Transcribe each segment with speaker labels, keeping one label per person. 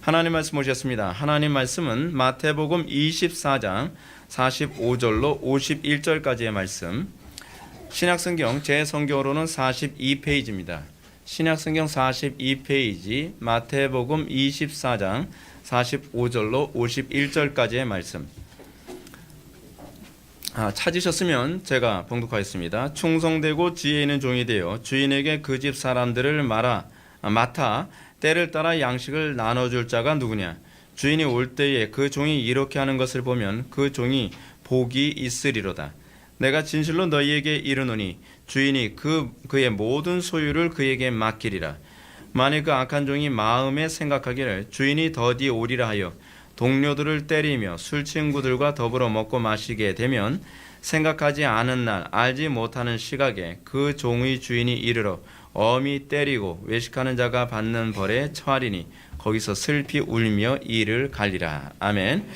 Speaker 1: 하나님 말씀 오셨습니다. 하나님 말씀은 마태복음 24장 45절로 51절까지의 말씀, 신약성경 제 성경으로는 42페이지입니다. 신약성경 42페이지 마태복음 24장 45절로 51절까지의 말씀. 찾으셨으면 제가 봉독하겠습니다. 충성되고 지혜 있는 종이 되어 주인에게 그 집 사람들을 맡아 때를 따라 양식을 나눠줄 자가 누구냐? 주인이 올 때에 그 종이 이렇게 하는 것을 보면 그 종이 복이 있으리로다. 내가 진실로 너희에게 이르노니 주인이 그의 모든 소유를 그에게 맡기리라. 만일 그 악한 종이 마음에 생각하기를 주인이 더디 오리라 하여 동료들을 때리며 술 친구들과 더불어 먹고 마시게 되면 생각하지 않은 날 알지 못하는 시각에 그 종의 주인이 이르러 엄히 때리고 외식하는 자가 받는 벌에 처하리니 거기서 슬피 울며 이를 갈리라. 아멘.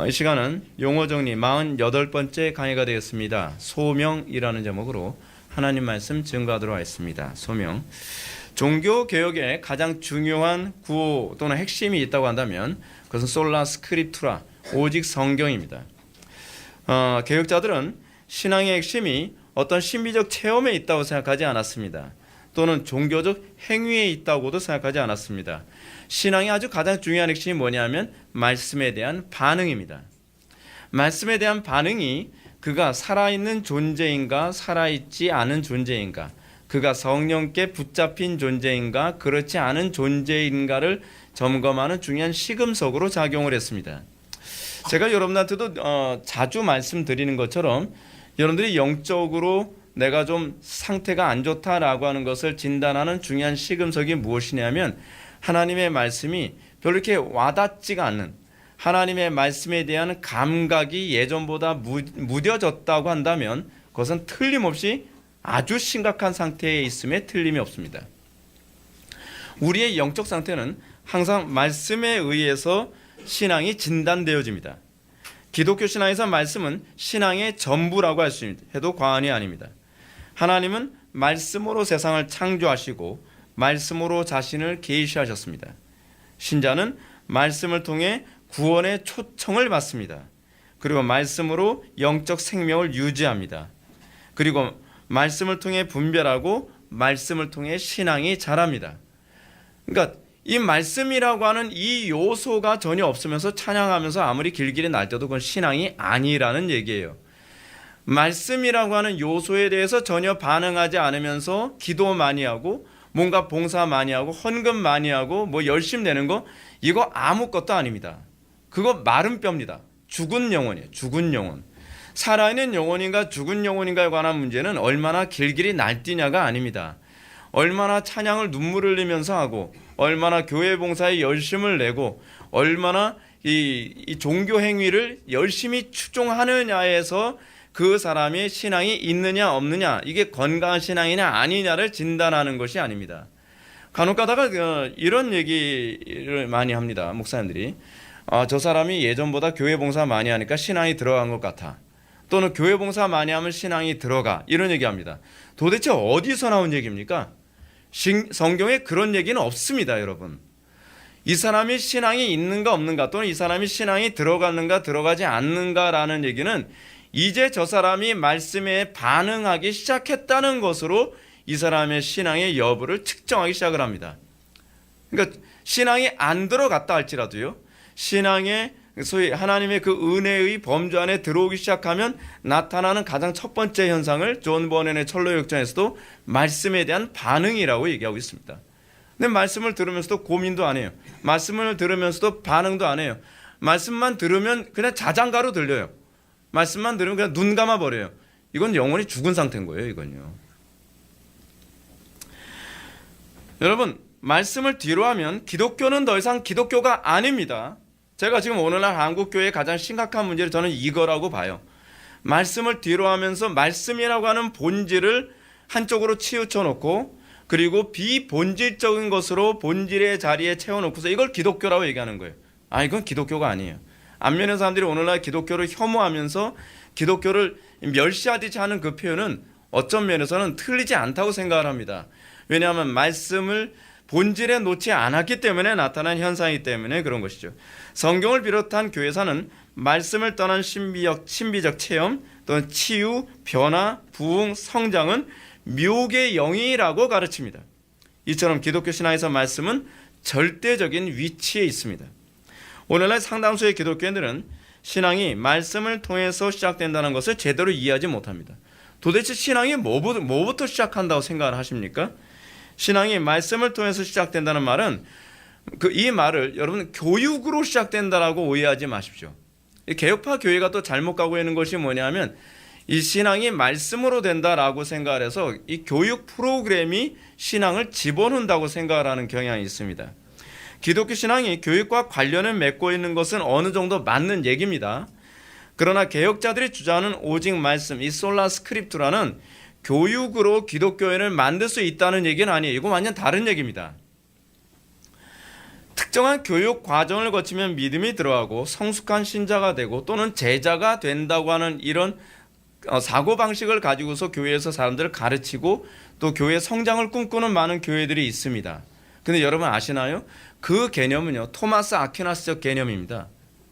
Speaker 1: 이 시간은 용어 정리 48번째 강의가 되겠습니다. 소명이라는 제목으로 하나님 말씀 증거하도록 하겠습니다. 소명. 종교 개혁의 가장 중요한 구호 또는 핵심이 있다고 한다면 그것은 솔라 스크립투라, 오직 성경입니다. 개혁자들은 신앙의 핵심이 어떤 신비적 체험에 있다고 생각하지 않았습니다. 또는 종교적 행위에 있다고도 생각하지 않았습니다. 신앙의 아주 가장 중요한 핵심이 뭐냐면 말씀에 대한 반응입니다. 말씀에 대한 반응이 그가 살아있는 존재인가 살아있지 않은 존재인가, 그가 성령께 붙잡힌 존재인가 그렇지 않은 존재인가를 점검하는 중요한 시금석으로 작용을 했습니다. 제가 여러분한테도 자주 말씀드리는 것처럼 여러분들이 영적으로 내가 좀 상태가 안 좋다라고 하는 것을 진단하는 중요한 시금석이 무엇이냐면 하나님의 말씀이 별로 이렇게 와닿지가 않는, 하나님의 말씀에 대한 감각이 예전보다 무뎌졌다고 한다면 그것은 틀림없이 아주 심각한 상태에 있음에 틀림이 없습니다. 우리의 영적 상태는 항상 말씀에 의해서 신앙이 진단되어집니다. 기독교 신앙에서 말씀은 신앙의 전부라고 할 수 해도 과언이 아닙니다. 하나님은 말씀으로 세상을 창조하시고 말씀으로 자신을 계시하셨습니다. 신자는 말씀을 통해 구원의 초청을 받습니다. 그리고 말씀으로 영적 생명을 유지합니다. 그리고 말씀을 통해 분별하고 말씀을 통해 신앙이 자랍니다. 그러니까 이 말씀이라고 하는 이 요소가 전혀 없으면서 찬양하면서 아무리 길길이 날뛰어도 그건 신앙이 아니라는 얘기예요. 말씀이라고 하는 요소에 대해서 전혀 반응하지 않으면서 기도 많이 하고 뭔가 봉사 많이 하고 헌금 많이 하고 뭐 열심 내는 거, 이거 아무것도 아닙니다. 그거 마른 뼈입니다. 죽은 영혼이에요. 죽은 영혼. 살아있는 영혼인가 죽은 영혼인가에 관한 문제는 얼마나 길길이 날뛰냐가 아닙니다. 얼마나 찬양을 눈물 흘리면서 하고 얼마나 교회 봉사에 열심을 내고 얼마나 이 종교 행위를 열심히 추종하느냐에서 그 사람의 신앙이 있느냐 없느냐, 이게 건강한 신앙이냐 아니냐를 진단하는 것이 아닙니다. 간혹 가다가 이런 얘기를 많이 합니다. 목사님들이 저 사람이 예전보다 교회 봉사 많이 하니까 신앙이 들어간 것 같아, 또는 교회 봉사 많이 하면 신앙이 들어가, 이런 얘기합니다. 도대체 어디서 나온 얘기입니까? 성경에 그런 얘기는 없습니다. 여러분, 이 사람이 신앙이 있는가 없는가, 또는 이 사람이 신앙이 들어가는가 들어가지 않는가라는 얘기는 이제 저 사람이 말씀에 반응하기 시작했다는 것으로 이 사람의 신앙의 여부를 측정하기 시작을 합니다. 그러니까 신앙이 안 들어갔다 할지라도요, 신앙의 소위 하나님의 그 은혜의 범주 안에 들어오기 시작하면 나타나는 가장 첫 번째 현상을 존 버넨의 철로역정에서도 말씀에 대한 반응이라고 얘기하고 있습니다. 근데 말씀을 들으면서도 고민도 안 해요. 말씀을 들으면서도 반응도 안 해요. 말씀만 들으면 그냥 자장가로 들려요. 말씀만 들으면 그냥 눈 감아 버려요. 이건 영혼이 죽은 상태인 거예요. 이건요. 여러분, 말씀을 뒤로 하면 기독교는 더 이상 기독교가 아닙니다. 제가 지금 오늘날 한국교회의 가장 심각한 문제를 저는 이거라고 봐요. 말씀을 뒤로 하면서 말씀이라고 하는 본질을 한쪽으로 치우쳐 놓고 그리고 비본질적인 것으로 본질의 자리에 채워놓고서 이걸 기독교라고 얘기하는 거예요. 이건 기독교가 아니에요. 안면의 사람들이 오늘날 기독교를 혐오하면서 기독교를 멸시하듯이 하는 그 표현은 어떤 면에서는 틀리지 않다고 생각을 합니다. 왜냐하면 말씀을 본질에 놓지 않았기 때문에 나타난 현상이기 때문에 그런 것이죠. 성경을 비롯한 교회사는 말씀을 떠난 신비적 체험 또는 치유, 변화, 부흥, 성장은 묘의 영이라고 가르칩니다. 이처럼 기독교 신앙에서 말씀은 절대적인 위치에 있습니다. 오늘날 상당수의 기독교인들은 신앙이 말씀을 통해서 시작된다는 것을 제대로 이해하지 못합니다. 도대체 신앙이 뭐부터 시작한다고 생각을 하십니까? 신앙이 말씀을 통해서 시작된다는 말은 이 말을 여러분 교육으로 시작된다라고 오해하지 마십시오. 개혁파 교회가 또 잘못 가고 있는 것이 뭐냐면 이 신앙이 말씀으로 된다라고 생각을 해서 이 교육 프로그램이 신앙을 집어넣는다고 생각을 하는 경향이 있습니다. 기독교 신앙이 교육과 관련을 맺고 있는 것은 어느 정도 맞는 얘기입니다. 그러나 개혁자들이 주장하는 오직 말씀, 이 솔라 스크립투라는 교육으로 기독교인을 만들 수 있다는 얘기는 아니에요. 이거 완전 다른 얘기입니다. 특정한 교육 과정을 거치면 믿음이 들어가고 성숙한 신자가 되고 또는 제자가 된다고 하는 이런 사고방식을 가지고서 교회에서 사람들을 가르치고 또 교회 성장을 꿈꾸는 많은 교회들이 있습니다. 근데 여러분 아시나요? 그 개념은요, 토마스 아퀴나스적 개념입니다.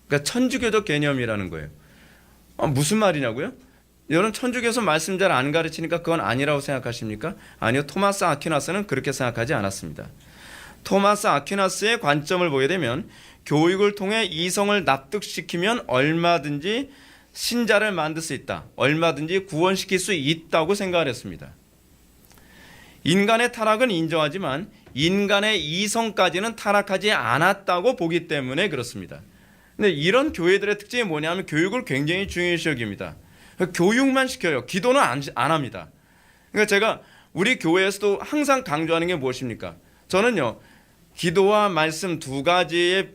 Speaker 1: 그러니까 천주교적 개념이라는 거예요. 무슨 말이냐고요? 여러분 천주교에서 말씀 잘 안 가르치니까 그건 아니라고 생각하십니까? 아니요, 토마스 아퀴나스는 그렇게 생각하지 않았습니다. 토마스 아퀴나스의 관점을 보게 되면 교육을 통해 이성을 납득시키면 얼마든지 신자를 만들 수 있다. 얼마든지 구원시킬 수 있다고 생각을 했습니다. 인간의 타락은 인정하지만 인간의 이성까지는 타락하지 않았다고 보기 때문에 그렇습니다. 근데 이런 교회들의 특징이 뭐냐면 교육을 굉장히 중요시 여깁니다. 교육만 시켜요. 기도는 안 합니다. 그러니까 제가 우리 교회에서도 항상 강조하는 게 무엇입니까? 저는요, 기도와 말씀 두 가지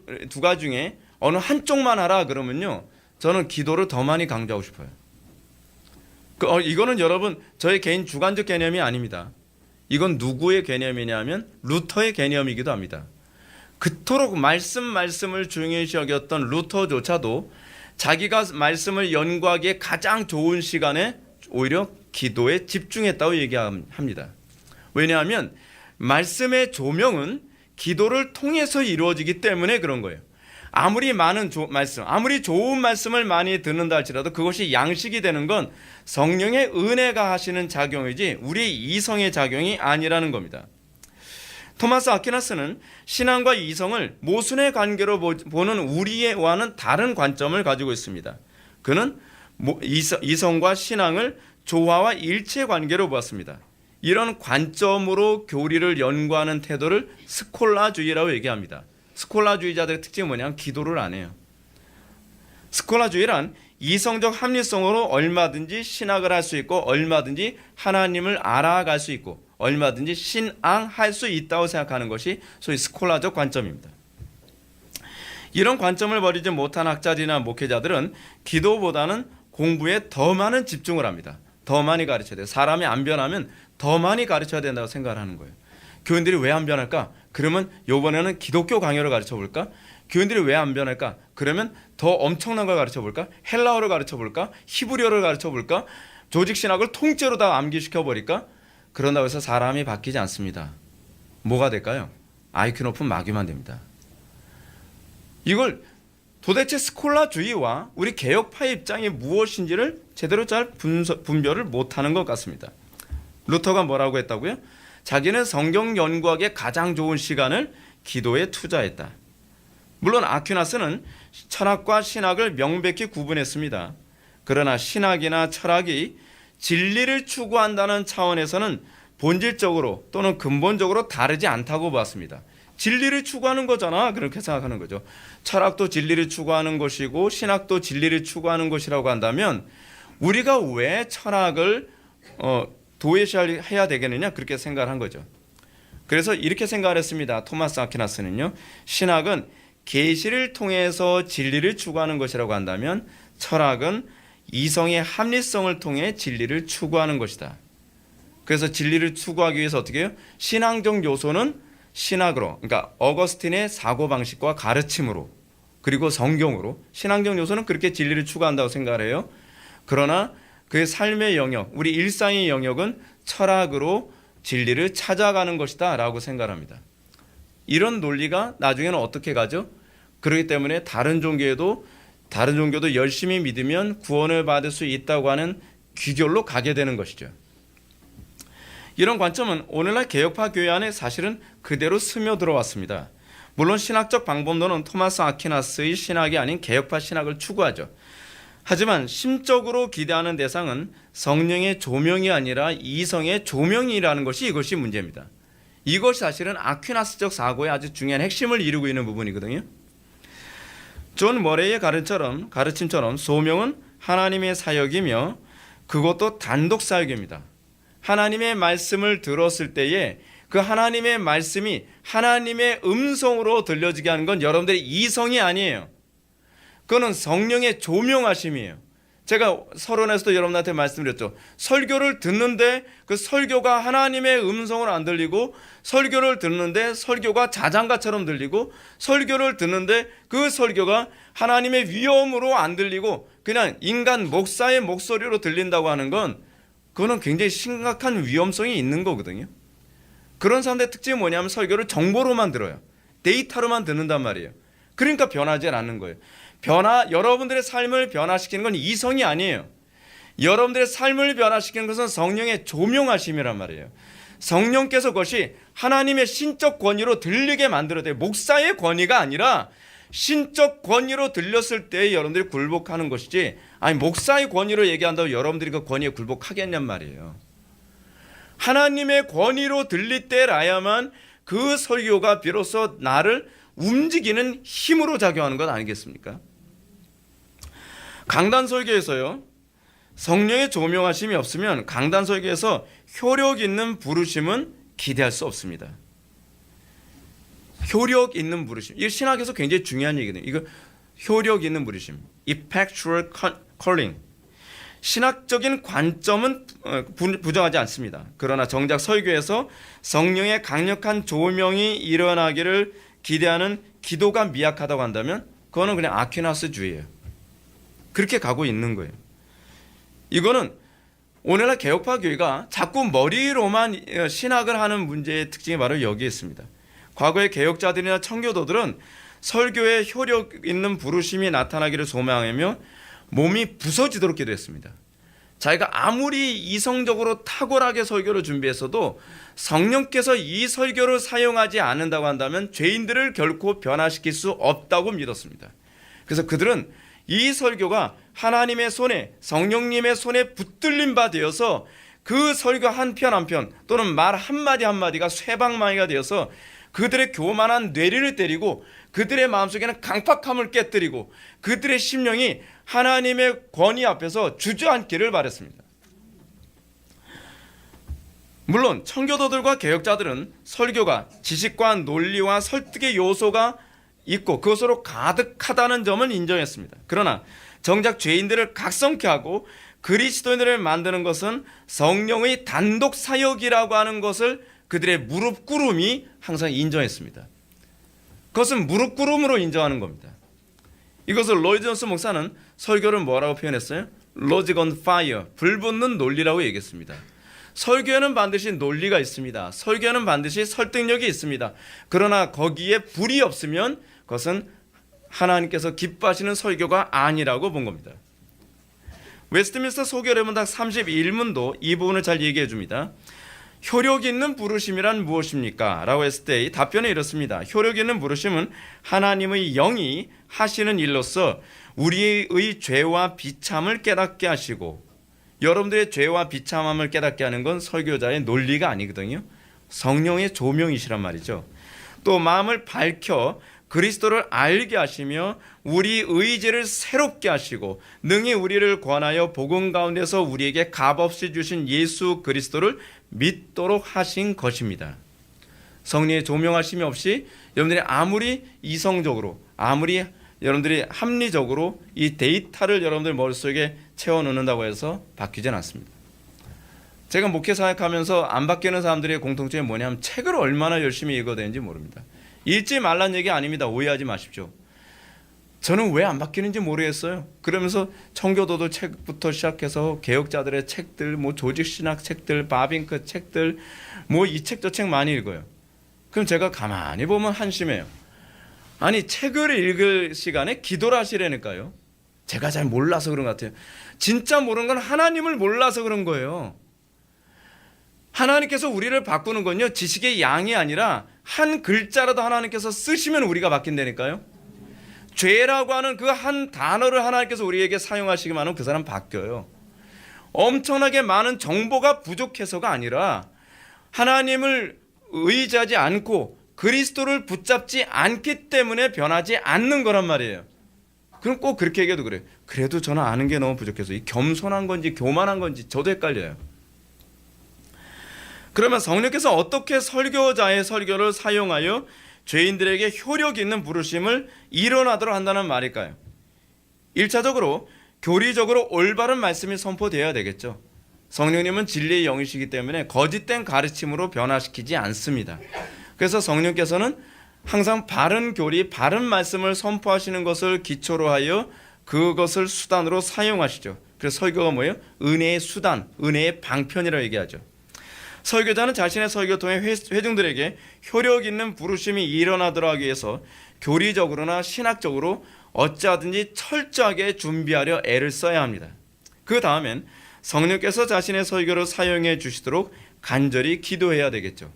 Speaker 1: 중에 어느 한쪽만 하라 그러면요, 저는 기도를 더 많이 강조하고 싶어요. 이거는 여러분 저의 개인 주관적 개념이 아닙니다. 이건 누구의 개념이냐면 루터의 개념이기도 합니다. 그토록 말씀을 중요시 여겼던 루터조차도 자기가 말씀을 연구하기에 가장 좋은 시간에 오히려 기도에 집중했다고 얘기합니다. 왜냐하면 말씀의 조명은 기도를 통해서 이루어지기 때문에 그런 거예요. 아무리 많은 말씀, 아무리 좋은 말씀을 많이 듣는다 할지라도 그것이 양식이 되는 건 성령의 은혜가 하시는 작용이지 우리 이성의 작용이 아니라는 겁니다. 토마스 아퀴나스는 신앙과 이성을 모순의 관계로 보는 우리와는 다른 관점을 가지고 있습니다. 그는 이성과 신앙을 조화와 일체 관계로 보았습니다. 이런 관점으로 교리를 연구하는 태도를 스콜라주의라고 얘기합니다. 스콜라주의자들의 특징이 뭐냐면 기도를 안 해요. 스콜라주의란 이성적 합리성으로 얼마든지 신학을 할 수 있고 얼마든지 하나님을 알아갈 수 있고 얼마든지 신앙할 수 있다고 생각하는 것이 소위 스콜라적 관점입니다. 이런 관점을 버리지 못한 학자들이나 목회자들은 기도보다는 공부에 더 많은 집중을 합니다. 더 많이 가르쳐야 돼요. 사람이 안 변하면 더 많이 가르쳐야 된다고 생각을 하는 거예요. 교인들이 왜 안 변할까? 그러면 이번에는 기독교 강요를 가르쳐 볼까? 교인들이 왜 안 변할까? 그러면 더 엄청난 걸 가르쳐 볼까? 헬라어를 가르쳐 볼까? 히브리어를 가르쳐 볼까? 조직신학을 통째로 다 암기시켜 버릴까? 그런다고 해서 사람이 바뀌지 않습니다. 뭐가 될까요? IQ 높은 마귀만 됩니다. 이걸 도대체 스콜라주의와 우리 개혁파의 입장이 무엇인지를 제대로 잘 분별을 못하는 것 같습니다. 루터가 뭐라고 했다고요? 자기는 성경 연구하기에 가장 좋은 시간을 기도에 투자했다. 물론 아퀴나스는 철학과 신학을 명백히 구분했습니다. 그러나 신학이나 철학이 진리를 추구한다는 차원에서는 본질적으로 또는 근본적으로 다르지 않다고 봤습니다. 진리를 추구하는 거잖아, 그렇게 생각하는 거죠. 철학도 진리를 추구하는 것이고 신학도 진리를 추구하는 것이라고 한다면 우리가 왜 철학을 도외시해야 되겠느냐, 그렇게 생각을 한 거죠. 그래서 이렇게 생각을 했습니다. 토마스 아퀴나스는요, 신학은 계시를 통해서 진리를 추구하는 것이라고 한다면 철학은 이성의 합리성을 통해 진리를 추구하는 것이다. 그래서 진리를 추구하기 위해서 어떻게 해요? 신앙적 요소는 신학으로, 그러니까 어거스틴의 사고방식과 가르침으로, 그리고 성경으로, 신앙적 요소는 그렇게 진리를 추구한다고 생각을 해요. 그러나 그의 삶의 영역, 우리 일상의 영역은 철학으로 진리를 찾아가는 것이다 라고 생각합니다. 이런 논리가 나중에는 어떻게 가죠? 그렇기 때문에 다른 종교도 열심히 믿으면 구원을 받을 수 있다고 하는 귀결로 가게 되는 것이죠. 이런 관점은 오늘날 개혁파 교회 안에 사실은 그대로 스며들어왔습니다. 물론 신학적 방법론은 토마스 아퀴나스의 신학이 아닌 개혁파 신학을 추구하죠. 하지만 심적으로 기대하는 대상은 성령의 조명이 아니라 이성의 조명이라는 이것이 문제입니다. 이것이 사실은 아퀴나스적 사고의 아주 중요한 핵심을 이루고 있는 부분이거든요. 존 머레이의 가르침처럼 소명은 하나님의 사역이며 그것도 단독 사역입니다. 하나님의 말씀을 들었을 때에 그 하나님의 말씀이 하나님의 음성으로 들려지게 하는 건 여러분들의 이성이 아니에요. 그거는 성령의 조명하심이에요. 제가 서론에서도 여러분한테 말씀드렸죠. 설교를 듣는데 그 설교가 하나님의 음성으로 안 들리고, 설교를 듣는데 설교가 자장가처럼 들리고, 설교를 듣는데 그 설교가 하나님의 위엄으로 안 들리고 그냥 인간 목사의 목소리로 들린다고 하는 건, 그거는 굉장히 심각한 위험성이 있는 거거든요. 그런 사람들의 특징이 뭐냐면 설교를 정보로만 들어요. 데이터로만 듣는단 말이에요. 그러니까 변하지 않는 거예요. 여러분들의 삶을 변화시키는 건 이성이 아니에요. 여러분들의 삶을 변화시키는 것은 성령의 조명하심이란 말이에요. 성령께서 그것이 하나님의 신적 권위로 들리게 만들어야 돼요. 목사의 권위가 아니라 신적 권위로 들렸을 때 여러분들이 굴복하는 것이지, 아니 목사의 권위로 얘기한다고 여러분들이 그 권위에 굴복하겠냔 말이에요. 하나님의 권위로 들릴 때라야만 그 설교가 비로소 나를 움직이는 힘으로 작용하는 것 아니겠습니까? 강단 설교에서요, 성령의 조명하심이 없으면 강단 설교에서 효력 있는 부르심은 기대할 수 없습니다. 효력 있는 부르심, 이거 신학에서 굉장히 중요한 얘기거든요. 이거 효력 있는 부르심, effectual calling. 신학적인 관점은 부정하지 않습니다. 그러나 정작 설교에서 성령의 강력한 조명이 일어나기를 기대하는 기도가 미약하다고 한다면 그거는 그냥 아퀴나스주의예요. 그렇게 가고 있는 거예요. 이거는 오늘날 개혁파 교회가 자꾸 머리로만 신학을 하는 문제의 특징이 바로 여기에 있습니다. 과거의 개혁자들이나 청교도들은 설교에 효력 있는 부르심이 나타나기를 소망하며 몸이 부서지도록 기도했습니다. 자기가 아무리 이성적으로 탁월하게 설교를 준비했어도 성령께서 이 설교를 사용하지 않는다고 한다면 죄인들을 결코 변화시킬 수 없다고 믿었습니다. 그래서 그들은 이 설교가 하나님의 손에, 성령님의 손에 붙들린 바 되어서 그 설교 한편 한편 또는 말 한마디 한마디가 쇠방망이가 되어서 그들의 교만한 뇌리를 때리고 그들의 마음속에는 강팍함을 깨뜨리고 그들의 심령이 하나님의 권위 앞에서 주저앉기를 바랬습니다. 물론 청교도들과 개혁자들은 설교가 지식과 논리와 설득의 요소가 있고 그것으로 가득하다는 점을 인정했습니다. 그러나 정작 죄인들을 각성케 하고 그리스도인들을 만드는 것은 성령의 단독 사역이라고 하는 것을 그들의 무릎 꿇음이 항상 인정했습니다. 그것은 무릎 꿇음으로 인정하는 겁니다. 이것을 로이드 존스 목사는 설교를 뭐라고 표현했어요? Logic on fire, 불 붙는 논리라고 얘기했습니다. 설교에는 반드시 논리가 있습니다. 설교에는 반드시 설득력이 있습니다. 그러나 거기에 불이 없으면 그것은 하나님께서 기뻐하시는 설교가 아니라고 본 겁니다. 웨스트민스터 소결의문답 31문도 이 부분을 잘 얘기해 줍니다. 효력 있는 부르심이란 무엇입니까? 라고 했을 때 이 답변은 이렇습니다. 효력 있는 부르심은 하나님의 영이 하시는 일로서 우리의 죄와 비참을 깨닫게 하시고, 여러분들의 죄와 비참함을 깨닫게 하는 건 설교자의 논리가 아니거든요. 성령의 조명이시란 말이죠. 또 마음을 밝혀 그리스도를 알게 하시며 우리 의지를 새롭게 하시고 능히 우리를 권하여 복음 가운데서 우리에게 값없이 주신 예수 그리스도를 믿도록 하신 것입니다. 성령의 조명하심이 없이 여러분들이 아무리 이성적으로, 아무리 여러분들이 합리적으로 이 데이터를 여러분들 머릿속에 채워넣는다고 해서 바뀌지는 않습니다. 제가 목회 사역하면서 안 바뀌는 사람들의 공통점이 뭐냐면 책을 얼마나 열심히 읽어야 되는지 모릅니다. 읽지 말란 얘기 아닙니다. 오해하지 마십시오. 저는 왜 안 바뀌는지 모르겠어요. 그러면서 청교도들 책부터 시작해서 개혁자들의 책들, 뭐 조직신학 책들, 바빙크 책들, 뭐 이 책 저 책 많이 읽어요. 그럼 제가 가만히 보면 한심해요. 아니 책을 읽을 시간에 기도를 하시라니까요. 제가 잘 몰라서 그런 것 같아요. 진짜 모르는 건 하나님을 몰라서 그런 거예요. 하나님께서 우리를 바꾸는 건요, 지식의 양이 아니라 한 글자라도 하나님께서 쓰시면 우리가 바뀐다니까요. 죄라고 하는 그 한 단어를 하나님께서 우리에게 사용하시기만 하면 그 사람 바뀌어요. 엄청나게 많은 정보가 부족해서가 아니라 하나님을 의지하지 않고 그리스도를 붙잡지 않기 때문에 변하지 않는 거란 말이에요. 그럼 꼭 그렇게 얘기해도 그래요. 그래도 저는 아는 게 너무 부족해서 이 겸손한 건지 교만한 건지 저도 헷갈려요. 그러면 성령께서 어떻게 설교자의 설교를 사용하여 죄인들에게 효력 있는 부르심을 일어나도록 한다는 말일까요? 1차적으로 교리적으로 올바른 말씀이 선포되어야 되겠죠. 성령님은 진리의 영이시기 때문에 거짓된 가르침으로 변화시키지 않습니다. 그래서 성령께서는 항상 바른 교리, 바른 말씀을 선포하시는 것을 기초로 하여 그것을 수단으로 사용하시죠. 그래서 설교가 뭐예요? 은혜의 수단, 은혜의 방편이라고 얘기하죠. 설교자는 자신의 설교 통해 회중들에게 효력 있는 부르심이 일어나도록 하기 위해서 교리적으로나 신학적으로 어찌하든지 철저하게 준비하려 애를 써야 합니다. 그 다음엔 성령께서 자신의 설교를 사용해 주시도록 간절히 기도해야 되겠죠.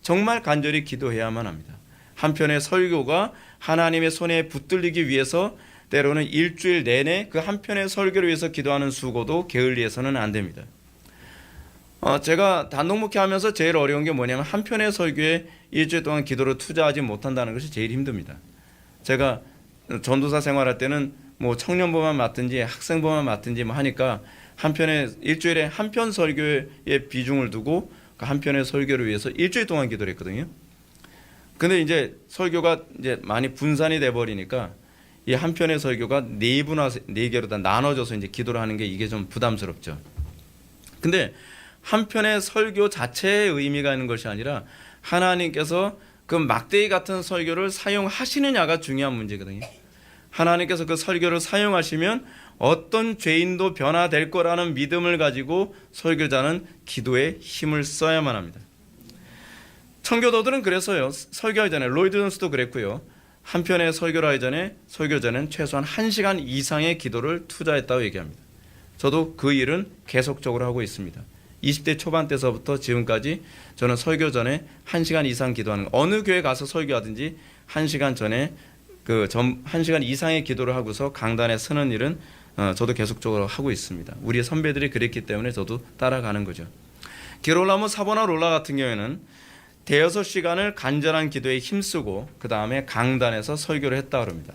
Speaker 1: 정말 간절히 기도해야만 합니다. 한편의 설교가 하나님의 손에 붙들리기 위해서 때로는 일주일 내내 그 한편의 설교를 위해서 기도하는 수고도 게을리해서는 안 됩니다. 제가 단독 목회하면서 제일 어려운 게 뭐냐면 한편의 설교에 일주일 동안 기도를 투자하지 못한다는 것이 제일 힘듭니다. 제가 전도사 생활할 때는 뭐 청년부만 맡든지 학생부만 맡든지 뭐 하니까 일주일에 한 편 설교에 비중을 두고 그 한 편의 설교를 위해서 일주일 동안 기도를 했거든요. 근데 이제 설교가 이제 많이 분산이 돼 버리니까 이 한 편의 설교가 네 개로 다 나눠져서 이제 기도를 하는 게 이게 좀 부담스럽죠. 근데 한 편의 설교 자체의 의미가 있는 것이 아니라 하나님께서 그 막대기 같은 설교를 사용하시느냐가 중요한 문제거든요. 하나님께서 그 설교를 사용하시면 어떤 죄인도 변화될 거라는 믿음을 가지고 설교자는 기도에 힘을 써야만 합니다. 청교도들은 그래서요, 설교하기 전에 로이드 존스도 그랬고요, 한 편의 설교를 하기 전에 설교자는 최소한 1시간 이상의 기도를 투자했다고 얘기합니다. 저도 그 일은 계속적으로 하고 있습니다. 20대 초반 때서부터 지금까지 저는 설교 전에 1시간 이상 기도하는 거, 어느 교회 가서 설교하든지 1시간 전에 1시간 이상의 기도를 하고서 강단에 서는 일은 저도 계속적으로 하고 있습니다. 우리 선배들이 그랬기 때문에 저도 따라가는 거죠. 기롤라모 사보나롤라 같은 경우에는 대여섯 시간을 간절한 기도에 힘쓰고 그 다음에 강단에서 설교를 했다고 합니다.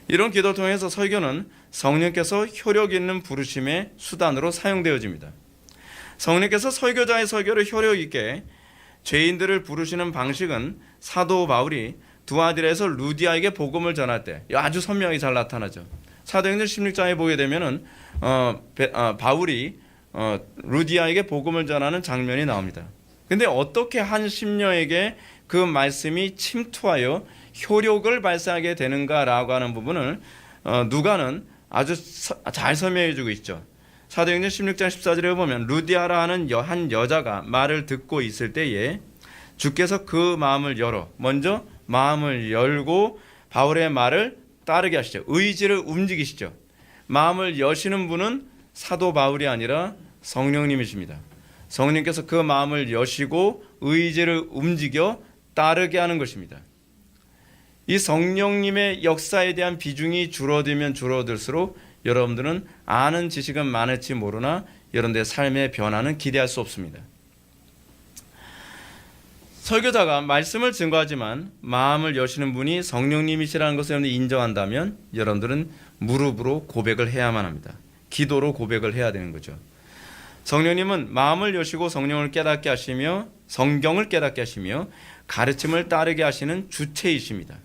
Speaker 1: 이런 기도를 통해서 설교는 성령께서 효력 있는 부르심의 수단으로 사용되어집니다. 성령께서 설교자의 설교를 효력 있게 죄인들을 부르시는 방식은 사도 바울이 두아디라에서 루디아에게 복음을 전할 때 아주 선명히 잘 나타나죠. 사도행전 16장에 보게 되면은 바울이 루디아에게 복음을 전하는 장면이 나옵니다. 근데 어떻게 한 심령에게 그 말씀이 침투하여 효력을 발생하게 되는가라고 하는 부분을 누가는 아주 잘 설명해 주고 있죠. 사도행전 16장 14절에 보면 루디아라 하는 한 여자가 말을 듣고 있을 때에 주께서 그 마음을 먼저 마음을 열고 바울의 말을 따르게 하시죠. 의지를 움직이시죠. 마음을 여시는 분은 사도 바울이 아니라 성령님이십니다. 성령께서 그 마음을 여시고 의지를 움직여 따르게 하는 것입니다. 이 성령님의 역사에 대한 비중이 줄어들면 줄어들수록 여러분들은 아는 지식은 많을지 모르나 여러분들의 삶의 변화는 기대할 수 없습니다. 설교자가 말씀을 증거하지만 마음을 여시는 분이 성령님이시라는 것을 여러분들이 인정한다면 여러분들은 무릎으로 고백을 해야만 합니다. 기도로 고백을 해야 되는 거죠. 성령님은 마음을 여시고 성령을 깨닫게 하시며 성경을 깨닫게 하시며 가르침을 따르게 하시는 주체이십니다.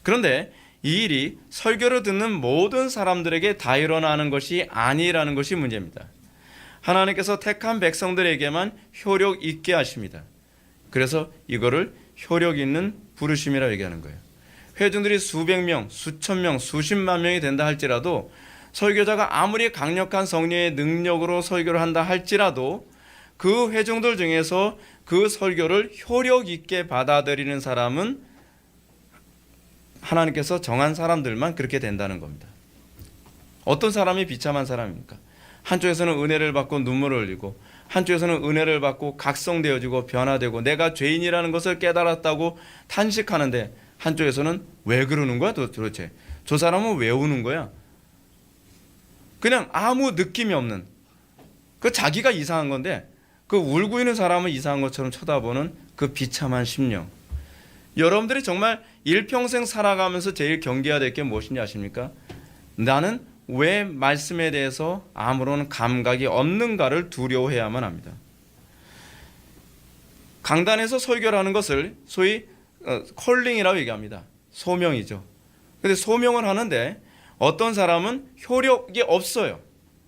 Speaker 1: 그런데 이 일이 설교를 듣는 모든 사람들에게 다 일어나는 것이 아니라는 것이 문제입니다. 하나님께서 택한 백성들에게만 효력 있게 하십니다. 그래서 이거를 효력 있는 부르심이라고 얘기하는 거예요. 회중들이 수백 명, 수천 명, 수십만 명이 된다 할지라도 설교자가 아무리 강력한 성령의 능력으로 설교를 한다 할지라도 그 회중들 중에서 그 설교를 효력 있게 받아들이는 사람은 하나님께서 정한 사람들만 그렇게 된다는 겁니다. 어떤 사람이 비참한 사람입니까? 한쪽에서는 은혜를 받고 눈물을 흘리고, 한쪽에서는 은혜를 받고 각성되어지고 변화되고 내가 죄인이라는 것을 깨달았다고 탄식하는데, 한쪽에서는 왜 그러는 거야 도대체? 저 사람은 왜 우는 거야? 그냥 아무 느낌이 없는, 그 자기가 이상한 건데 그 울고 있는 사람은 이상한 것처럼 쳐다보는 그 비참한 심령. 여러분들이 정말 일평생 살아가면서 제일 경계해야 될 게 무엇인지 아십니까? 나는 왜 말씀에 대해서 아무런 감각이 없는가를 두려워해야만 합니다. 강단에서 설교를 하는 것을 소위 콜링이라고 얘기합니다. 소명이죠. 근데 소명을 하는데 어떤 사람은 효력이 없어요.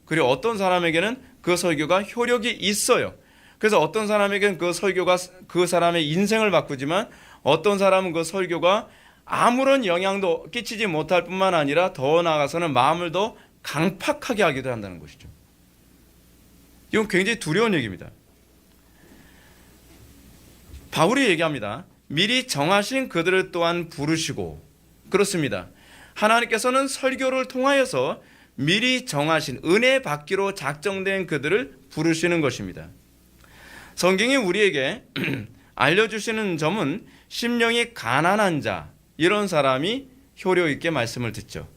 Speaker 1: 그리고 어떤 사람에게는 그 설교가 효력이 있어요. 그래서 어떤 사람에게는 그 설교가 그 사람의 인생을 바꾸지만, 어떤 사람은 그 설교가 아무런 영향도 끼치지 못할 뿐만 아니라 더 나아가서는 마음을 더 강팍하게 하기도 한다는 것이죠. 이건 굉장히 두려운 얘기입니다. 바울이 얘기합니다. 미리 정하신 그들을 또한 부르시고. 그렇습니다. 하나님께서는 설교를 통하여서 미리 정하신 은혜 받기로 작정된 그들을 부르시는 것입니다. 성경이 우리에게 알려주시는 점은 심령이 가난한 자, 이런 사람이 효력 있게 말씀을 듣죠.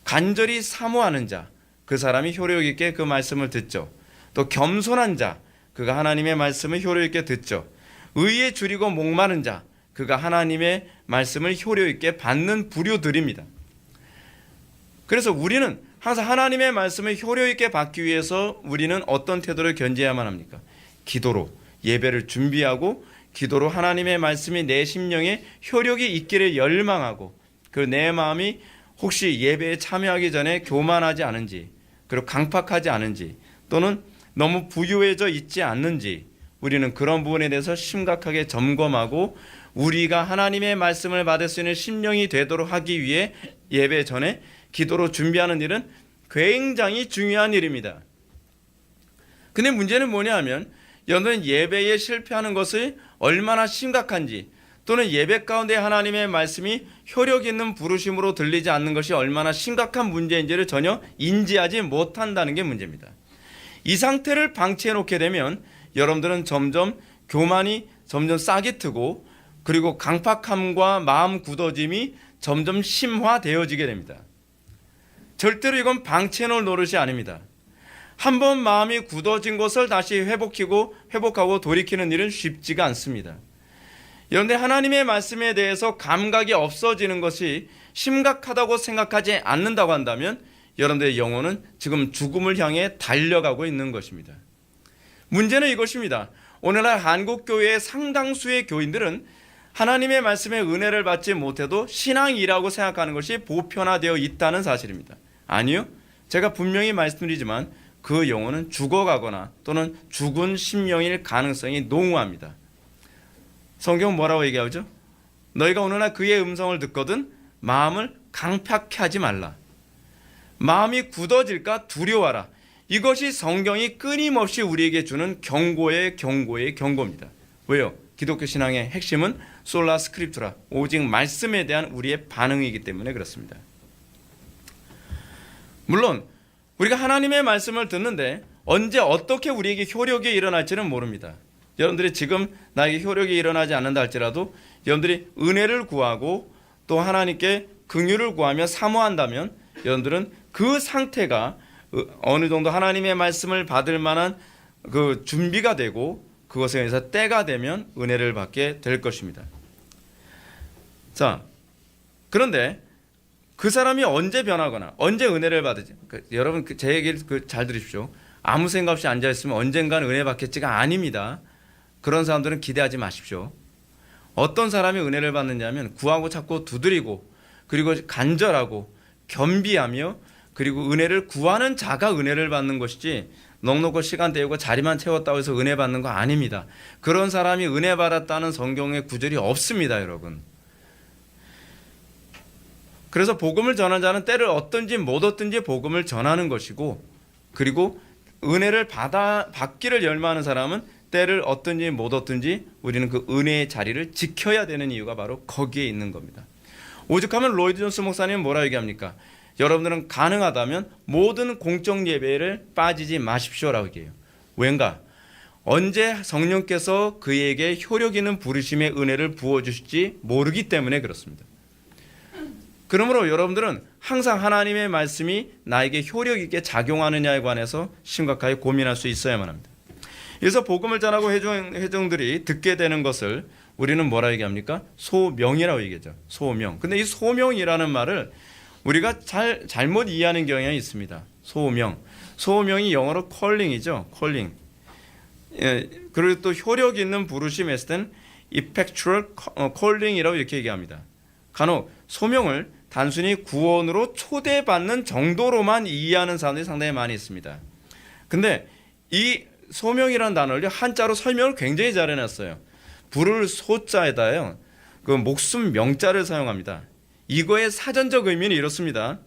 Speaker 1: 간절히 사모하는 자, 그 사람이 효력 있게 그 말씀을 듣죠. 또 겸손한 자, 그가 하나님의 말씀을 효력 있게 듣죠. 의에 줄이고 목마른 자, 그가 하나님의 말씀을 효력 있게 받는 부류들입니다. 그래서 우리는 항상 하나님의 말씀을 효력 있게 받기 위해서 우리는 어떤 태도를 견지해야만 합니까? 기도로 예배를 준비하고, 기도로 하나님의 말씀이 내 심령에 효력이 있기를 열망하고, 그 내 마음이 혹시 예배에 참여하기 전에 교만하지 않은지, 그리고 강팍하지 않은지, 또는 너무 부유해져 있지 않는지, 우리는 그런 부분에 대해서 심각하게 점검하고 우리가 하나님의 말씀을 받을 수 있는 심령이 되도록 하기 위해 예배 전에 기도로 준비하는 일은 굉장히 중요한 일입니다. 근데 문제는 뭐냐 하면, 여러분은 예배에 실패하는 것이 얼마나 심각한지, 또는 예배 가운데 하나님의 말씀이 효력 있는 부르심으로 들리지 않는 것이 얼마나 심각한 문제인지를 전혀 인지하지 못한다는 게 문제입니다. 이 상태를 방치해 놓게 되면 여러분들은 점점 교만이 점점 싹이 트고, 그리고 강팍함과 마음 굳어짐이 점점 심화되어지게 됩니다. 절대로 이건 방치해 놓을 노릇이 아닙니다. 한번 마음이 굳어진 것을 다시 회복하고 돌이키는 일은 쉽지가 않습니다. 그런데 하나님의 말씀에 대해서 감각이 없어지는 것이 심각하다고 생각하지 않는다고 한다면 여러분들의 영혼은 지금 죽음을 향해 달려가고 있는 것입니다. 문제는 이것입니다. 오늘날 한국교회의 상당수의 교인들은 하나님의 말씀에 은혜를 받지 못해도 신앙이라고 생각하는 것이 보편화되어 있다는 사실입니다. 아니요. 제가 분명히 말씀드리지만 그 영혼은 죽어가거나 또는 죽은 심령일 가능성이 농후합니다. 성경은 뭐라고 얘기하죠? 너희가 어느 날 그의 음성을 듣거든 마음을 강팍해 하지 말라. 마음이 굳어질까 두려워하라. 이것이 성경이 끊임없이 우리에게 주는 경고의 경고입니다. 왜요? 기독교 신앙의 핵심은 솔라 스크립투라, 오직 말씀에 대한 우리의 반응이기 때문에 그렇습니다. 물론 우리가 하나님의 말씀을 듣는데 언제 어떻게 우리에게 효력이 일어날지는 모릅니다. 여러분들이 지금 나에게 효력이 일어나지 않는다 할지라도 여러분들이 은혜를 구하고 또 하나님께 긍휼을 구하며 사모한다면 여러분들은 그 상태가 어느 정도 하나님의 말씀을 받을 만한 그 준비가 되고 그것에 의해서 때가 되면 은혜를 받게 될 것입니다. 자, 그런데 그 사람이 언제 변하거나 언제 은혜를 받을지, 여러분 제 얘기를 잘 들으십시오. 아무 생각 없이 앉아있으면 언젠가는 은혜 받겠지가 아닙니다. 그런 사람들은 기대하지 마십시오. 어떤 사람이 은혜를 받느냐면 구하고 찾고 두드리고 그리고 간절하고 겸비하며 그리고 은혜를 구하는 자가 은혜를 받는 것이지 넉넉히 시간 때우고 자리만 채웠다고 해서 은혜 받는 거 아닙니다. 그런 사람이 은혜 받았다는 성경의 구절이 없습니다, 여러분. 그래서 복음을 전하는 자는 때를 얻든지 못 얻든지 복음을 전하는 것이고, 그리고 은혜를 받기를 열망하는 사람은 때를 얻든지 못 얻든지 우리는 그 은혜의 자리를 지켜야 되는 이유가 바로 거기에 있는 겁니다. 오죽하면 로이드 존스 목사님은 뭐라 얘기합니까? 여러분들은 가능하다면 모든 공적 예배를 빠지지 마십시오라고 얘기해요. 왠가? 언제 성령께서 그에게 효력 있는 부르심의 은혜를 부어주실지 모르기 때문에 그렇습니다. 그러므로 여러분들은 항상 하나님의 말씀이 나에게 효력 있게 작용하느냐에 관해서 심각하게 고민할 수 있어야만 합니다. 그래서 복음을 전하고 회중들이 듣게 되는 것을 우리는 뭐라 얘기합니까? 소명이라고 얘기하죠. 소명. 근데 이 소명이라는 말을 우리가 잘못 이해하는 경향이 있습니다. 소명. 소명이 영어로 calling이죠. calling. 예, 그리고 또 효력 있는 부르심에 했을 땐 effectual calling이라고 이렇게 얘기합니다. 간혹 소명을 단순히 구원으로 초대받는 정도로만 이해하는 사람들이 상당히 많이 있습니다. 근데 이 소명이라는 단어를 한자로 설명을 굉장히 잘 해놨어요. 부를 소자에다요, 그 목숨 명자를 사용합니다. 이거의 사전적 의미는 이렇습니다.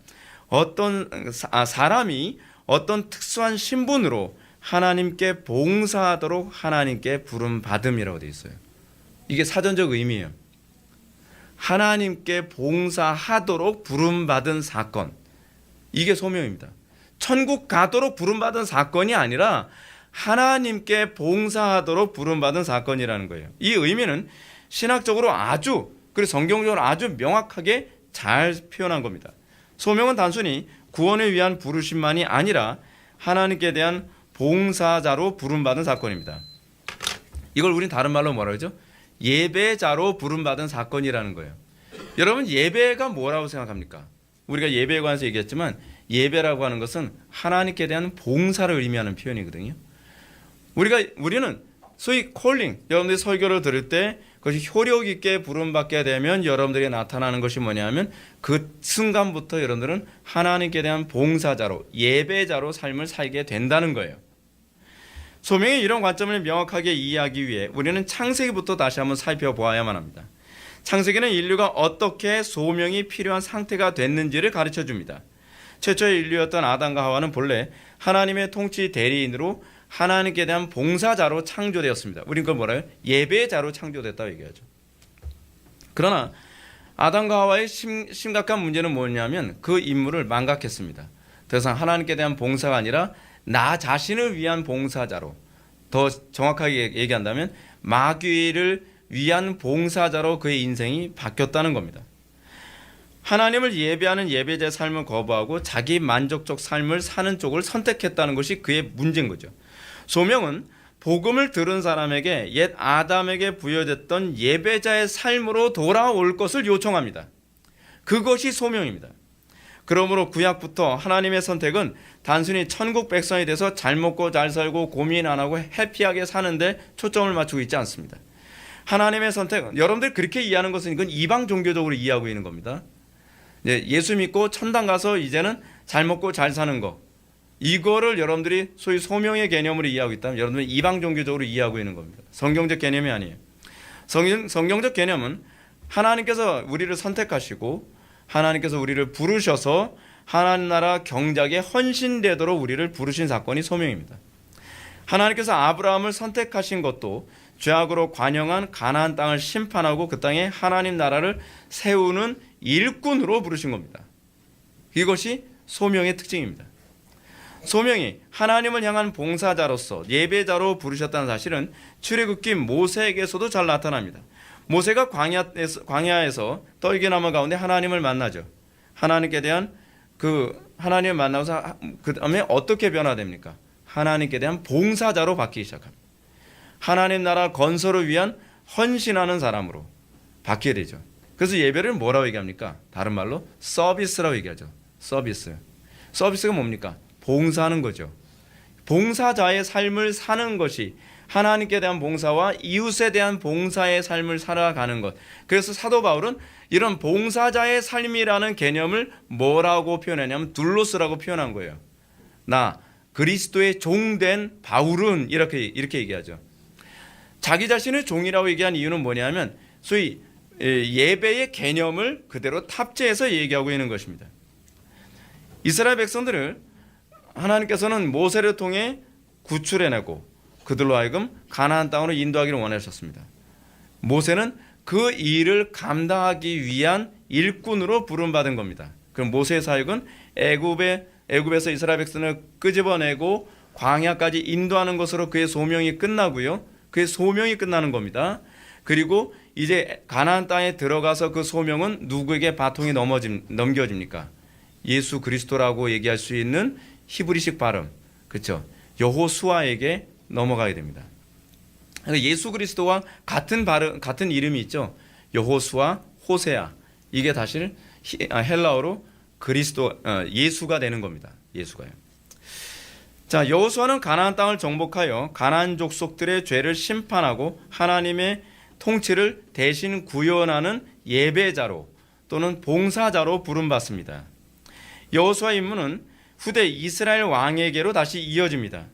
Speaker 1: 사람이 어떤 특수한 신분으로 하나님께 봉사하도록 하나님께 부름 받음이라고 되어 있어요. 이게 사전적 의미예요. 하나님께 봉사하도록 부름 받은 사건. 이게 소명입니다. 천국 가도록 부름 받은 사건이 아니라 하나님께 봉사하도록 부름 받은 사건이라는 거예요. 이 의미는 신학적으로 그리고 성경적으로 아주 명확하게 잘 표현한 겁니다. 소명은 단순히 구원을 위한 부르심만이 아니라 하나님께 대한 봉사자로 부름받은 사건입니다. 이걸 우린 다른 말로 뭐라 그러죠? 예배자로 부름받은 사건이라는 거예요. 여러분, 예배가 뭐라고 생각합니까? 우리가 예배에 관해서 얘기했지만 예배라고 하는 것은 하나님께 대한 봉사를 의미하는 표현이거든요. 우리는 소위 콜링, 여러분들이 설교를 들을 때 그것이 효력 있게 부름받게 되면 여러분들이 나타나는 것이 뭐냐면 그 순간부터 여러분들은 하나님께 대한 봉사자로, 예배자로 삶을 살게 된다는 거예요. 소명의 이런 관점을 명확하게 이해하기 위해 우리는 창세기부터 다시 한번 살펴보아야만 합니다. 창세기는 인류가 어떻게 소명이 필요한 상태가 됐는지를 가르쳐 줍니다. 최초의 인류였던 아담과 하와는 본래 하나님의 통치 대리인으로 하나님께 대한 봉사자로 창조되었습니다. 우리는 그걸 뭐라요? 예배자로 창조됐다고 얘기하죠. 그러나 아담과 하와의 심각한 문제는 뭐냐면 그 임무를 망각했습니다. 더 이상 하나님께 대한 봉사가 아니라 나 자신을 위한 봉사자로, 더 정확하게 얘기한다면 마귀를 위한 봉사자로 그의 인생이 바뀌었다는 겁니다. 하나님을 예배하는 예배자의 삶을 거부하고 자기 만족적 삶을 사는 쪽을 선택했다는 것이 그의 문제인 거죠. 소명은 복음을 들은 사람에게 옛 아담에게 부여됐던 예배자의 삶으로 돌아올 것을 요청합니다. 그것이 소명입니다. 그러므로 구약부터 하나님의 선택은 단순히 천국 백성이 돼서 잘 먹고 잘 살고 고민 안 하고 해피하게 사는데 초점을 맞추고 있지 않습니다. 하나님의 선택은 여러분들 그렇게 이해하는 것은 이건 이방 종교적으로 이해하고 있는 겁니다. 예수 믿고 천당 가서 이제는 잘 먹고 잘 사는 거, 이거를 여러분들이 소위 소명의 개념으로 이해하고 있다면 여러분들은 이방 종교적으로 이해하고 있는 겁니다. 성경적 개념이 아니에요. 성경적 개념은 하나님께서 우리를 선택하시고 하나님께서 우리를 부르셔서 하나님 나라 경작에 헌신되도록 우리를 부르신 사건이 소명입니다. 하나님께서 아브라함을 선택하신 것도 죄악으로 관영한 가나안 땅을 심판하고 그 땅에 하나님 나라를 세우는 일꾼으로 부르신 겁니다. 이것이 소명의 특징입니다. 소명이 하나님을 향한 봉사자로서 예배자로 부르셨다는 사실은 출애굽기 모세에게서도 잘 나타납니다. 모세가 광야에서 떨기나무 가운데 하나님을 만나죠. 하나님께 대한 하나님을 만나서 그 다음에 어떻게 변화됩니까? 하나님께 대한 봉사자로 바뀌기 시작합니다. 하나님 나라 건설을 위한 헌신하는 사람으로 바뀌게 되죠. 그래서 예배를 뭐라고 얘기합니까? 다른 말로 서비스라고 얘기하죠. 서비스가 뭡니까? 봉사하는 거죠. 봉사자의 삶을 사는 것이 하나님께 대한 봉사와 이웃에 대한 봉사의 삶을 살아가는 것. 그래서 사도 바울은 이런 봉사자의 삶이라는 개념을 뭐라고 표현하냐면 둘로스라고 표현한 거예요. 나 그리스도의 종된 바울은 이렇게 얘기하죠. 자기 자신을 종이라고 얘기한 이유는 뭐냐면 소위 예배의 개념을 그대로 탑재해서 얘기하고 있는 것입니다. 이스라엘 백성들을 하나님께서는 모세를 통해 구출해내고 그들로 하여금 가나안 땅으로 인도하기를 원하셨습니다. 모세는 그 일을 감당하기 위한 일꾼으로 부름받은 겁니다. 그럼 모세의 사역은 애굽에서 이스라엘 백성을 끄집어내고 광야까지 인도하는 것으로 그의 소명이 끝나고요. 그의 소명이 끝나는 겁니다. 그리고 이제 가나안 땅에 들어가서 그 소명은 누구에게 바통이 넘겨집니까? 예수 그리스도라고 얘기할 수 있는 히브리식 발음, 그렇죠? 여호수아에게 넘어가야 됩니다. 예수 그리스도와 같은 이름이 있죠. 여호수아, 호세아. 이게 사실 헬라어로 예수가 되는 겁니다. 예수가요. 자, 여호수아는 가나안 땅을 정복하여 가나안 족속들의 죄를 심판하고 하나님의 통치를 대신 구현하는 예배자로 또는 봉사자로 부름받습니다. 여호수아의 임무는 후대 이스라엘 왕에게로 다시 이어집니다.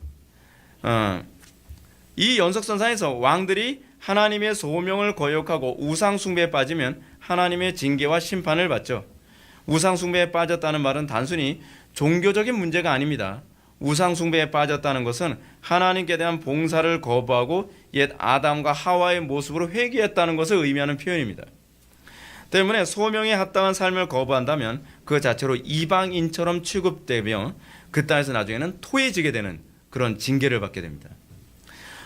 Speaker 1: 이 연속선상에서 왕들이 하나님의 소명을 거역하고 우상숭배에 빠지면 하나님의 징계와 심판을 받죠. 우상숭배에 빠졌다는 말은 단순히 종교적인 문제가 아닙니다. 우상숭배에 빠졌다는 것은 하나님께 대한 봉사를 거부하고 옛 아담과 하와의 모습으로 회귀했다는 것을 의미하는 표현입니다. 때문에 소명에 합당한 삶을 거부한다면 그 자체로 이방인처럼 취급되며 그 땅에서 나중에는 토해지게 되는 그런 징계를 받게 됩니다.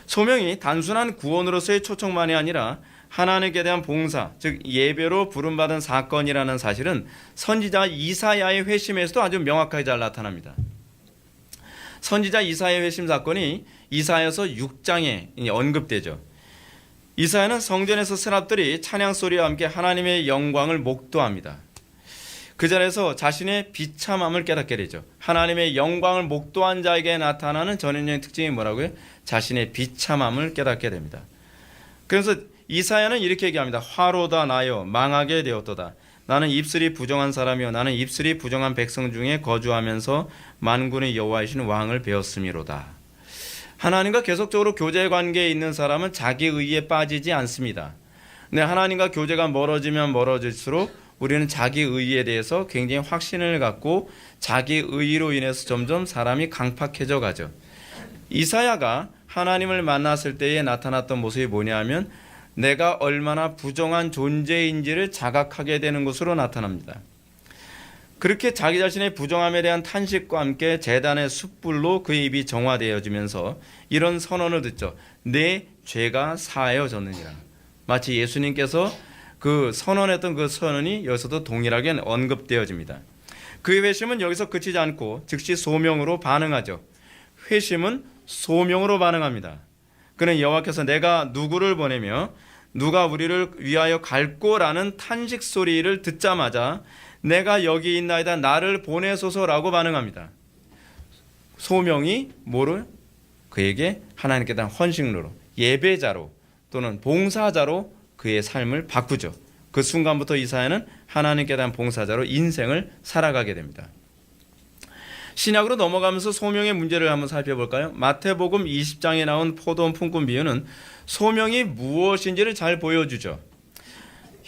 Speaker 1: 소명이 단순한 구원으로서의 초청만이 아니라 하나님께 대한 봉사, 즉 예배로 부름받은 사건이라는 사실은 선지자 이사야의 회심에서도 아주 명확하게 잘 나타납니다. 선지자 이사야의 회심 사건이 이사야서 6장에 언급되죠. 이사야는 성전에서 스랍들이 찬양 소리와 함께 하나님의 영광을 목도합니다. 그 자리에서 자신의 비참함을 깨닫게 되죠. 하나님의 영광을 목도한 자에게 나타나는 전인용의 특징이 뭐라고요? 자신의 비참함을 깨닫게 됩니다. 그래서 이사야는 이렇게 얘기합니다. 화로다 나여 망하게 되었도다. 나는 입술이 부정한 사람이요 나는 입술이 부정한 백성 중에 거주하면서 만군의 여호와이신 왕을 배웠음이로다. 하나님과 계속적으로 교제 관계에 있는 사람은 자기 의에 빠지지 않습니다. 근데 하나님과 교제가 멀어지면 멀어질수록 우리는 자기 의에 대해서 굉장히 확신을 갖고 자기 의로 인해서 점점 사람이 강팍해져 가죠. 이사야가 하나님을 만났을 때에 나타났던 모습이 뭐냐면 내가 얼마나 부정한 존재인지를 자각하게 되는 것으로 나타납니다. 그렇게 자기 자신의 부정함에 대한 탄식과 함께 제단의 숯불로 그의 입이 정화되어지면서 이런 선언을 듣죠. 내 죄가 사하여졌느니라. 마치 예수님께서 그 선언했던 그 선언이 여기서도 동일하게 언급되어집니다. 그의 회심은 여기서 그치지 않고 즉시 소명으로 반응하죠. 회심은 소명으로 반응합니다. 그는 여호와께서 내가 누구를 보내며 누가 우리를 위하여 갈꼬라는 탄식 소리를 듣자마자 내가 여기 있나이다 나를 보내소서라고 반응합니다. 소명이 뭐로? 그에게 하나님께 대한 헌신으로 예배자로 또는 봉사자로 그의 삶을 바꾸죠. 그 순간부터 이사야는 하나님께 대한 봉사자로 인생을 살아가게 됩니다. 신약으로 넘어가면서 소명의 문제를 한번 살펴볼까요? 마태복음 20장에 나온 포도원 품꾼 비유는 소명이 무엇인지를 잘 보여주죠.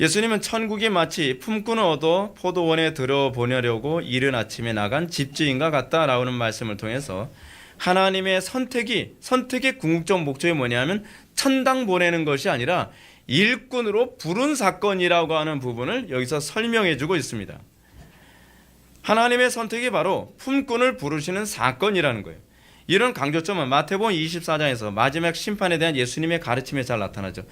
Speaker 1: 예수님은 천국이 마치 품꾼을 얻어 포도원에 들어보내려고 이른 아침에 나간 집주인과 같다라는 말씀을 통해서 하나님의 선택의 궁극적 목적이 뭐냐면 천당 보내는 것이 아니라 일꾼으로 부른 사건이라고 하는 부분을 여기서 설명해 주고 있습니다. 하나님의 선택이 바로 품꾼을 부르시는 사건이라는 거예요. 이런 강조점은 마태복음 24장에서 마지막 심판에 대한 예수님의 가르침에 잘 나타나죠.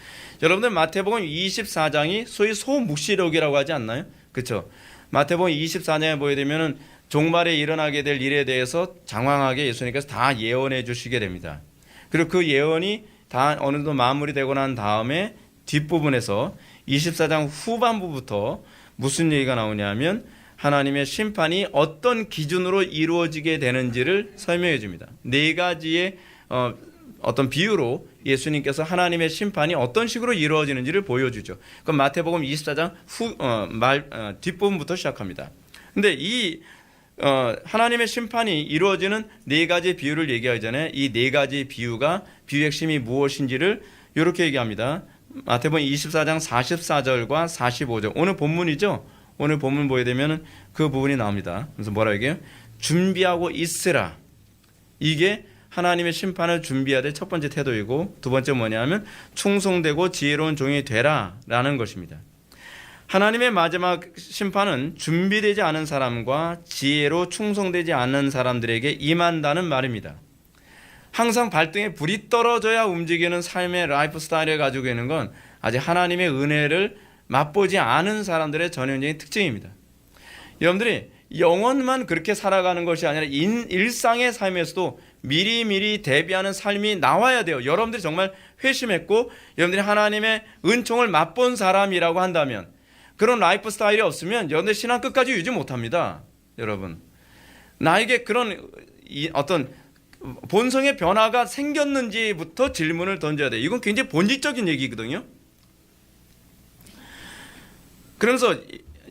Speaker 1: 여러분들 마태복음 24장이 소위 소묵시록이라고 하지 않나요? 그렇죠? 마태복음 24장에 보게 되면은 종말에 일어나게 될 일에 대해서 장황하게 예수님께서 다 예언해 주시게 됩니다. 그리고 그 예언이 다 어느 정도 마무리되고 난 다음에 뒷부분에서 24장 후반부부터 무슨 얘기가 나오냐면 하나님의 심판이 어떤 기준으로 이루어지게 되는지를 설명해 줍니다. 네 가지의 어떤 비유로 예수님께서 하나님의 심판이 어떤 식으로 이루어지는지를 보여주죠. 그럼 마태복음 24장 뒷부분부터 시작합니다. 근데 이 하나님의 심판이 이루어지는 네 가지 비유를 얘기하기 전에 이 네 가지 비유가 비유 핵심이 무엇인지를 이렇게 얘기합니다. 마태복음 24장 44절과 45절 오늘 본문이죠. 오늘 본문 보게 되면 그 부분이 나옵니다. 그래서 뭐라 얘기해요? 준비하고 있으라. 이게 하나님의 심판을 준비해야 될 첫 번째 태도이고, 두 번째 뭐냐면 충성되고 지혜로운 종이 되라라는 것입니다. 하나님의 마지막 심판은 준비되지 않은 사람과 지혜로 충성되지 않는 사람들에게 임한다는 말입니다. 항상 발등에 불이 떨어져야 움직이는 삶의 라이프 스타일을 가지고 있는 건 아직 하나님의 은혜를 맛보지 않은 사람들의 전형적인 특징입니다. 여러분들이 영혼만 그렇게 살아가는 것이 아니라 일상의 삶에서도 미리미리 대비하는 삶이 나와야 돼요. 여러분들이 정말 회심했고 여러분들이 하나님의 은총을 맛본 사람이라고 한다면, 그런 라이프 스타일이 없으면 여러분들 신앙 끝까지 유지 못합니다. 여러분, 나에게 그런 어떤 본성의 변화가 생겼는지부터 질문을 던져야 돼요. 이건 굉장히 본질적인 얘기거든요. 그러면서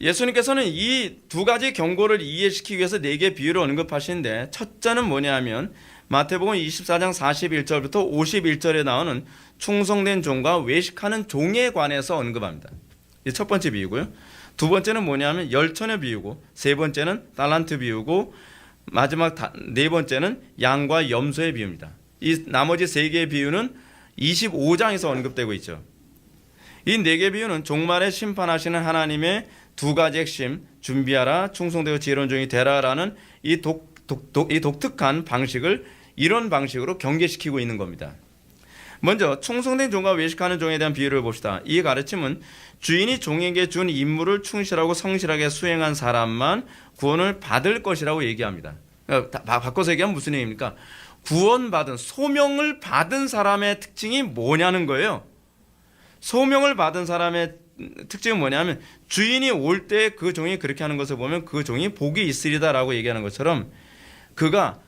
Speaker 1: 예수님께서는 이 두 가지 경고를 이해시키기 위해서 네 개의 비유를 언급하시는데, 첫째는 뭐냐면 마태복음 24장 41절부터 51절에 나오는 충성된 종과 외식하는 종에 관해서 언급합니다. 이 첫 번째 비유고요. 두 번째는 뭐냐면 열천의 비유고, 세 번째는 달란트 비유고, 마지막 네 번째는 양과 염소의 비유입니다. 이 나머지 세 개의 비유는 25장에서 언급되고 있죠. 이 네 개의 비유는 종말에 심판하시는 하나님의 두 가지 핵심, 준비하라, 충성되고 지혜로운 종이 되라라는 이 독특한 방식을 이런 방식으로 경계시키고 있는 겁니다. 먼저 충성된 종과 외식하는 종에 대한 비유를 봅시다. 이 가르침은 주인이 종에게 준 임무를 충실하고 성실하게 수행한 사람만 구원을 받을 것이라고 얘기합니다. 바꿔서 얘기하면 무슨 얘기입니까? 구원받은, 소명을 받은 사람의 특징이 뭐냐는 거예요. 소명을 받은 사람의 특징은 뭐냐면 주인이 올 때 그 종이 그렇게 하는 것을 보면 그 종이 복이 있으리다라고 얘기하는 것처럼, 그가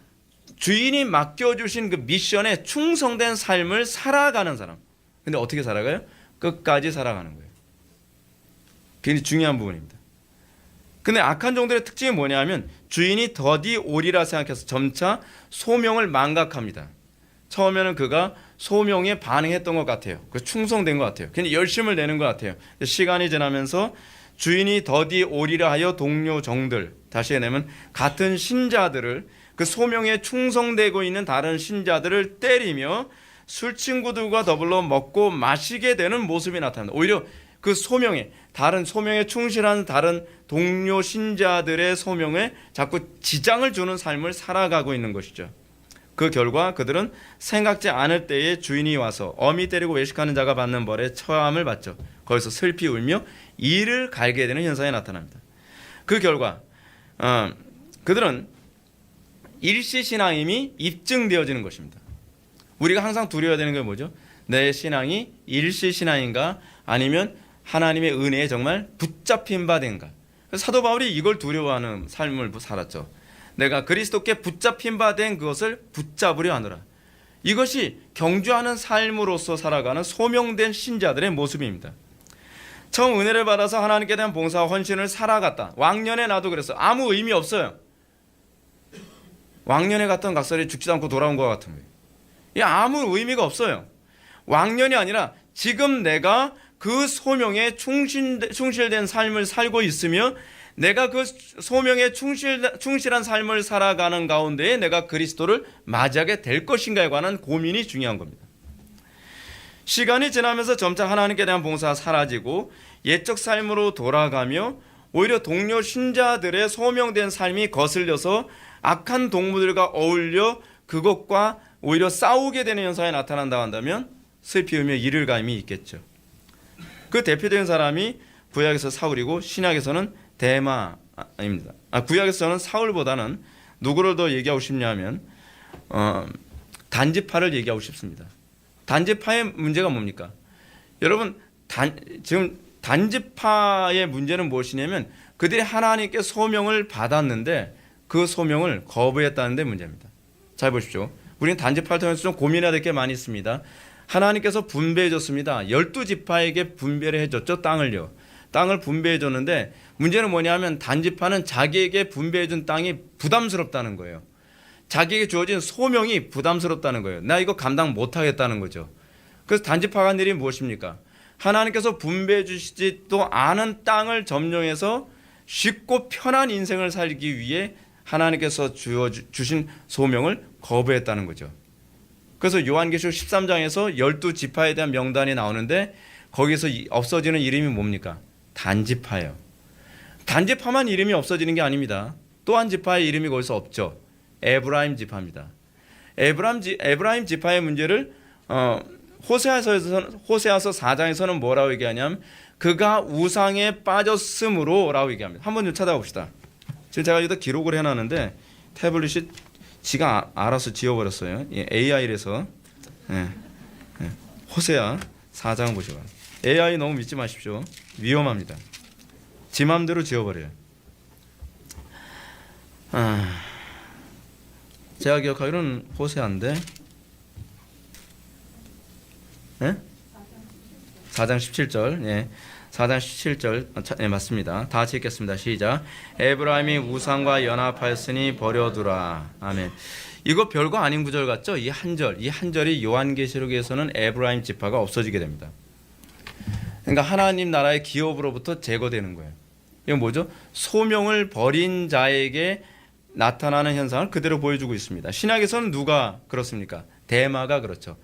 Speaker 1: 주인이 맡겨주신 그 미션에 충성된 삶을 살아가는 사람. 근데 어떻게 살아가요? 끝까지 살아가는 거예요. 굉장히 중요한 부분입니다. 근데 악한 종들의 특징이 뭐냐면 주인이 더디 오리라 생각해서 점차 소명을 망각합니다. 처음에는 그가 소명에 반응했던 것 같아요. 그 충성된 것 같아요. 굉장히 열심을 내는 것 같아요. 시간이 지나면서 주인이 더디 오리라 하여 동료 종들, 다시 해내면 같은 신자들을, 그 소명에 충성되고 있는 다른 신자들을 때리며 술 친구들과 더불어 먹고 마시게 되는 모습이 나타납니다. 오히려 그 소명에, 다른 소명에 충실한 다른 동료 신자들의 소명에 자꾸 지장을 주는 삶을 살아가고 있는 것이죠. 그 결과 그들은 생각지 않을 때에 주인이 와서 어미 때리고 외식하는 자가 받는 벌에 처함을 받죠. 거기서 슬피 울며 이를 갈게 되는 현상이 나타납니다. 그 결과 그들은 일시신앙임이 입증되어지는 것입니다. 우리가 항상 두려워야 되는 게 뭐죠? 내 신앙이 일시신앙인가, 아니면 하나님의 은혜에 정말 붙잡힌 바 된가. 사도 바울이 이걸 두려워하는 삶을 살았죠. 내가 그리스도께 붙잡힌 바 된 그것을 붙잡으려 하노라. 이것이 경주하는 삶으로서 살아가는 소명된 신자들의 모습입니다. 처음 은혜를 받아서 하나님께 대한 봉사와 헌신을 살아갔다. 왕년에 나도 그랬어. 아무 의미 없어요. 왕년에 갔던 각설이 죽지도 않고 돌아온 것 같은 거예요. 이 아무 의미가 없어요. 왕년이 아니라 지금 내가 그 소명에 충실된 삶을 살고 있으며, 내가 그 소명에 충실한 삶을 살아가는 가운데에 내가 그리스도를 맞이하게 될 것인가에 관한 고민이 중요한 겁니다. 시간이 지나면서 점차 하나님께 대한 봉사가 사라지고 옛적 삶으로 돌아가며 오히려 동료 신자들의 소명된 삶이 거슬려서 악한 동무들과 어울려 그것과 오히려 싸우게 되는 현상이 나타난다고 한다면 슬피 울며 이를 감이 있겠죠. 그 대표적인 사람이 구약에서 사울이고 신약에서는 데마입니다. 구약에서는 사울보다는 누구를 더 얘기하고 싶냐면 단지파를 얘기하고 싶습니다. 단지파의 문제가 뭡니까? 여러분, 지금 단지파의 문제는 무엇이냐면 그들이 하나님께 소명을 받았는데 그 소명을 거부했다는 데 문제입니다. 잘 보십시오. 우리는 단지파를 통해서 좀 고민해야 될 게 많이 있습니다. 하나님께서 분배해 줬습니다. 12지파에게 분배를 해줬죠. 땅을 분배해 줬는데 문제는 뭐냐면 단지파는 자기에게 분배해 준 땅이 부담스럽다는 거예요. 자기에게 주어진 소명이 부담스럽다는 거예요. 나 이거 감당 못하겠다는 거죠. 그래서 단지파가 한 일이 무엇입니까? 하나님께서 분배해 주시지도 않은 땅을 점령해서 쉽고 편한 인생을 살기 위해 하나님께서 주신 소명을 거부했다는 거죠. 그래서 요한계시록 13장에서 12지파에 대한 명단이 나오는데 거기서 없어지는 이름이 뭡니까? 단지파예요. 단지파만 이름이 없어지는 게 아닙니다. 또 한 지파의 이름이 거기서 없죠. 에브라임 지파입니다. 에브라임 지파의 문제를 호세아서 4장에서는 뭐라고 얘기하냐면 그가 우상에 빠졌으므로 라고 얘기합니다. 한번 좀 찾아봅시다. 지금 제가 여기다 기록을 해놨는데 태블릿이 지가 알아서 지워버렸어요. AI에서 호세아 4장 보시고 AI 너무 믿지 마십시오. 위험합니다. 지 맘대로 지워버려요. 제가 기억하기로는 호세아인데 4장 17절 4장 17절 맞습니다. 다 같이 읽겠습니다. 시작. 에브라임이 우상과 연합하였으니 버려두라. 아멘. 이거 별거 아닌 구절 같죠? 이 한 절이 요한계시록에서는 에브라임 지파가 없어지게 됩니다. 그러니까 하나님 나라의 기업으로부터 제거되는 거예요. 이건 뭐죠? 소명을 버린 자에게 나타나는 현상을 그대로 보여주고 있습니다. 신약에서는 누가 그렇습니까? 데마가 그렇죠.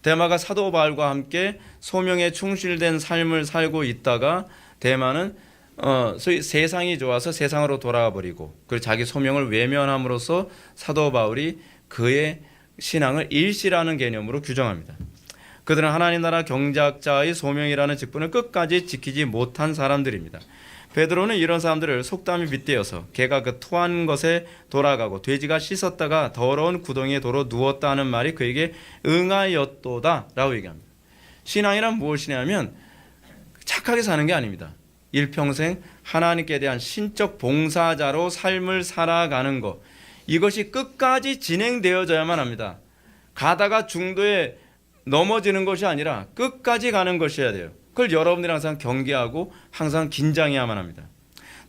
Speaker 1: 데마가 사도 바울과 함께 소명에 충실된 삶을 살고 있다가 데마는 소위 세상이 좋아서 세상으로 돌아가 버리고 그리고 자기 소명을 외면함으로써 사도 바울이 그의 신앙을 일시라는 개념으로 규정합니다. 그들은 하나님 나라 경작자의 소명이라는 직분을 끝까지 지키지 못한 사람들입니다. 베드로는 이런 사람들을 속담이 빗대어서 개가 그 토한 것에 돌아가고 돼지가 씻었다가 더러운 구덩이에 도로 누웠다 하는 말이 그에게 응하였도다 라고 얘기합니다. 신앙이란 무엇이냐면 착하게 사는 게 아닙니다. 일평생 하나님께 대한 신적 봉사자로 삶을 살아가는 것, 이것이 끝까지 진행되어져야만 합니다. 가다가 중도에 넘어지는 것이 아니라 끝까지 가는 것이어야 돼요. 그걸 여러분들이 항상 경계하고 항상 긴장해야만 합니다.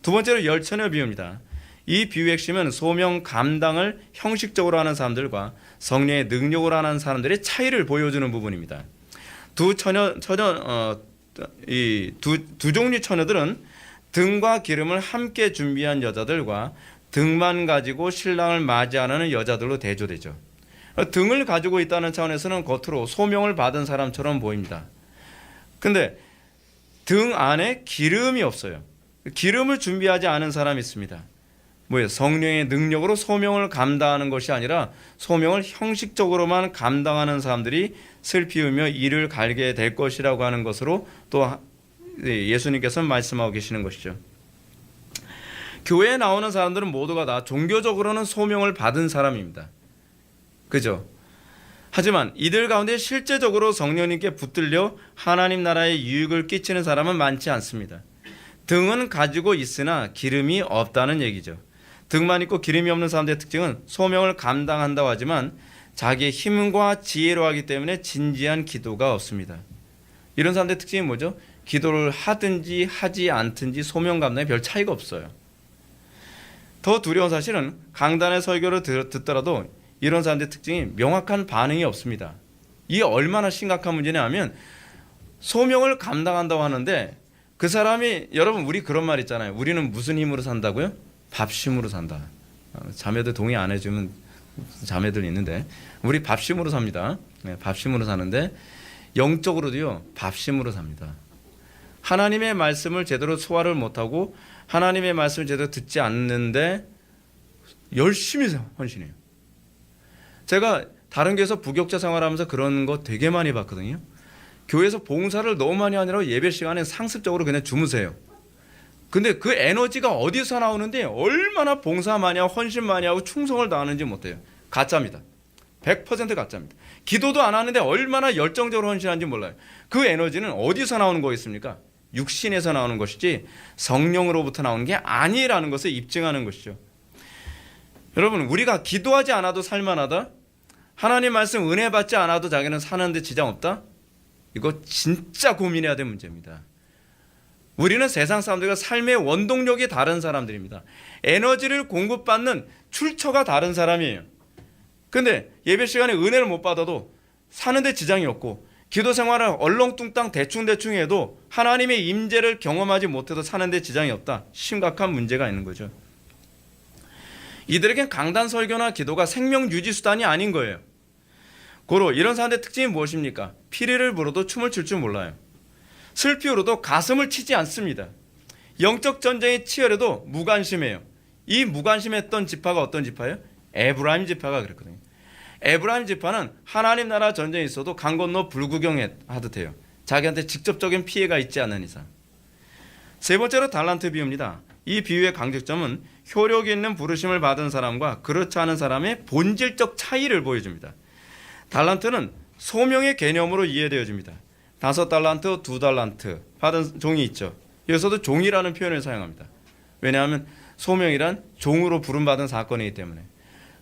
Speaker 1: 두 번째로 열처녀 비유입니다. 이 비유의 핵심은 소명 감당을 형식적으로 하는 사람들과 성령의 능력으로 하는 사람들의 차이를 보여주는 부분입니다. 두 종류 처녀들은 등과 기름을 함께 준비한 여자들과 등만 가지고 신랑을 맞이하는 여자들로 대조되죠. 등을 가지고 있다는 차원에서는 겉으로 소명을 받은 사람처럼 보입니다. 근데 등 안에 기름이 없어요. 기름을 준비하지 않은 사람이 있습니다. 뭐예요? 성령의 능력으로 소명을 감당하는 것이 아니라 소명을 형식적으로만 감당하는 사람들이 슬피 울며 이를 갈게 될 것이라고 하는 것으로 또 예수님께서는 말씀하고 계시는 것이죠. 교회에 나오는 사람들은 모두가 다 종교적으로는 소명을 받은 사람입니다. 그죠? 하지만 이들 가운데 실제적으로 성령님께 붙들려 하나님 나라에 유익을 끼치는 사람은 많지 않습니다. 등은 가지고 있으나 기름이 없다는 얘기죠. 등만 있고 기름이 없는 사람들의 특징은 소명을 감당한다고 하지만 자기의 힘과 지혜로 하기 때문에 진지한 기도가 없습니다. 이런 사람들의 특징이 뭐죠? 기도를 하든지 하지 않든지 소명 감당에 별 차이가 없어요. 더 두려운 사실은 강단의 설교를 듣더라도 이런 사람들의 특징이 명확한 반응이 없습니다. 이게 얼마나 심각한 문제냐 하면 소명을 감당한다고 하는데 그 사람이, 여러분 우리 그런 말 있잖아요. 우리는 무슨 힘으로 산다고요? 밥심으로 산다. 자매들 동의 안 해주면 자매들 있는데 우리 밥심으로 삽니다. 밥심으로 사는데 영적으로도요 밥심으로 삽니다. 하나님의 말씀을 제대로 소화를 못하고 하나님의 말씀을 제대로 듣지 않는데 열심히 헌신해요. 제가 다른 교회에서 부교육자 생활하면서 그런 거 되게 많이 봤거든요. 교회에서 봉사를 너무 많이 하느라고 예배 시간에 상습적으로 그냥 주무세요. 근데 그 에너지가 어디서 나오는데 얼마나 봉사 많이 하고 헌신 많이 하고 충성을 다하는지 못해요. 가짜입니다. 100% 가짜입니다. 기도도 안 하는데 얼마나 열정적으로 헌신하는지 몰라요. 그 에너지는 어디서 나오는 거겠습니까? 육신에서 나오는 것이지 성령으로부터 나오는 게 아니라는 것을 입증하는 것이죠. 여러분 우리가 기도하지 않아도 살만하다? 하나님 말씀 은혜 받지 않아도 자기는 사는데 지장 없다? 이거 진짜 고민해야 될 문제입니다. 우리는 세상 사람들과 삶의 원동력이 다른 사람들입니다. 에너지를 공급받는 출처가 다른 사람이에요. 근데 예배 시간에 은혜를 못 받아도 사는데 지장이 없고 기도 생활을 얼렁뚱땅 대충 해도 하나님의 임재를 경험하지 못해도 사는데 지장이 없다. 심각한 문제가 있는 거죠. 이들에겐 강단 설교나 기도가 생명 유지 수단이 아닌 거예요. 고로 이런 사람들의 특징이 무엇입니까? 피리를 불어도 춤을 출 줄 몰라요. 슬피 울어도 가슴을 치지 않습니다. 영적 전쟁이 치열해도 무관심해요. 이 무관심했던 지파가 어떤 지파예요? 에브라임 지파가 그랬거든요. 에브라임 지파는 하나님 나라 전쟁이 있어도 강 건너 불구경하듯 해요. 자기한테 직접적인 피해가 있지 않는 이상. 세 번째로 달란트 비유입니다. 이 비유의 강조점은 효력 있는 부르심을 받은 사람과 그렇지 않은 사람의 본질적 차이를 보여줍니다. 달란트는 소명의 개념으로 이해되어집니다. 5달란트, 2달란트 받은 종이 있죠. 여기서도 종이라는 표현을 사용합니다. 왜냐하면 소명이란 종으로 부름받은 사건이기 때문에.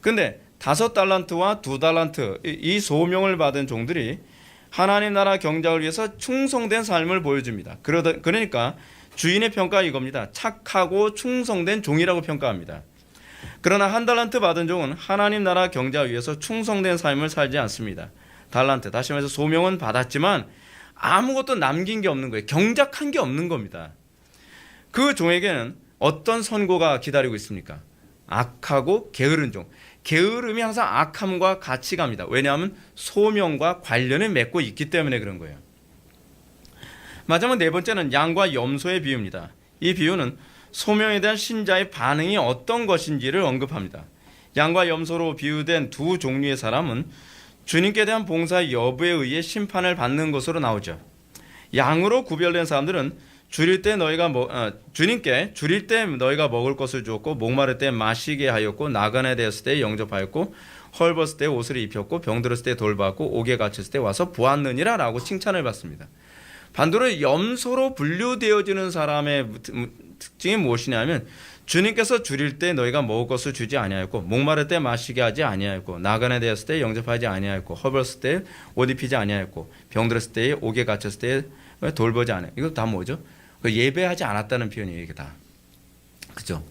Speaker 1: 근데 5달란트와 2달란트 이 소명을 받은 종들이 하나님 나라 경작을 위해서 충성된 삶을 보여줍니다. 그러니까 주인의 평가가 이겁니다. 착하고 충성된 종이라고 평가합니다. 그러나 1달란트 받은 종은 하나님 나라 경작을 위해서 충성된 삶을 살지 않습니다. 달란트, 다시 말해서 소명은 받았지만 아무것도 남긴 게 없는 거예요. 경작한 게 없는 겁니다. 그 종에게는 어떤 선고가 기다리고 있습니까? 악하고 게으른 종. 게으름이 항상 악함과 같이 갑니다. 왜냐하면 소명과 관련을 맺고 있기 때문에 그런 거예요. 마지막 네 번째는 양과 염소의 비유입니다. 이 비유는 소명에 대한 신자의 반응이 어떤 것인지를 언급합니다. 양과 염소로 비유된 두 종류의 사람은 주님께 대한 봉사 여부에 의해 심판을 받는 것으로 나오죠. 양으로 구별된 사람들은 주님께 줄일 때 너희가 먹을 것을 주었고 목마를 때 마시게 하였고 나그네 되었을 때 영접하였고 헐벗을 때 옷을 입혔고 병들었을 때 돌봤고 옥에 갇혔을 때 와서 보았느니라 라고 칭찬을 받습니다. 반대로 염소로 분류되어지는 사람의 특징이 무엇이냐면 주님께서 줄일 때 너희가 먹을 것을 주지 아니하였고 목마를 때 마시게 하지 아니하였고 나그네 되었을 때 영접하지 아니하였고 헐벗을 때 옷 입히지 아니하였고 병들었을 때 옥에 갇혔을 때 돌보지 않아요. 이거 다 뭐죠? 예배하지 않았다는 표현이에요. 이게 다. 그죠?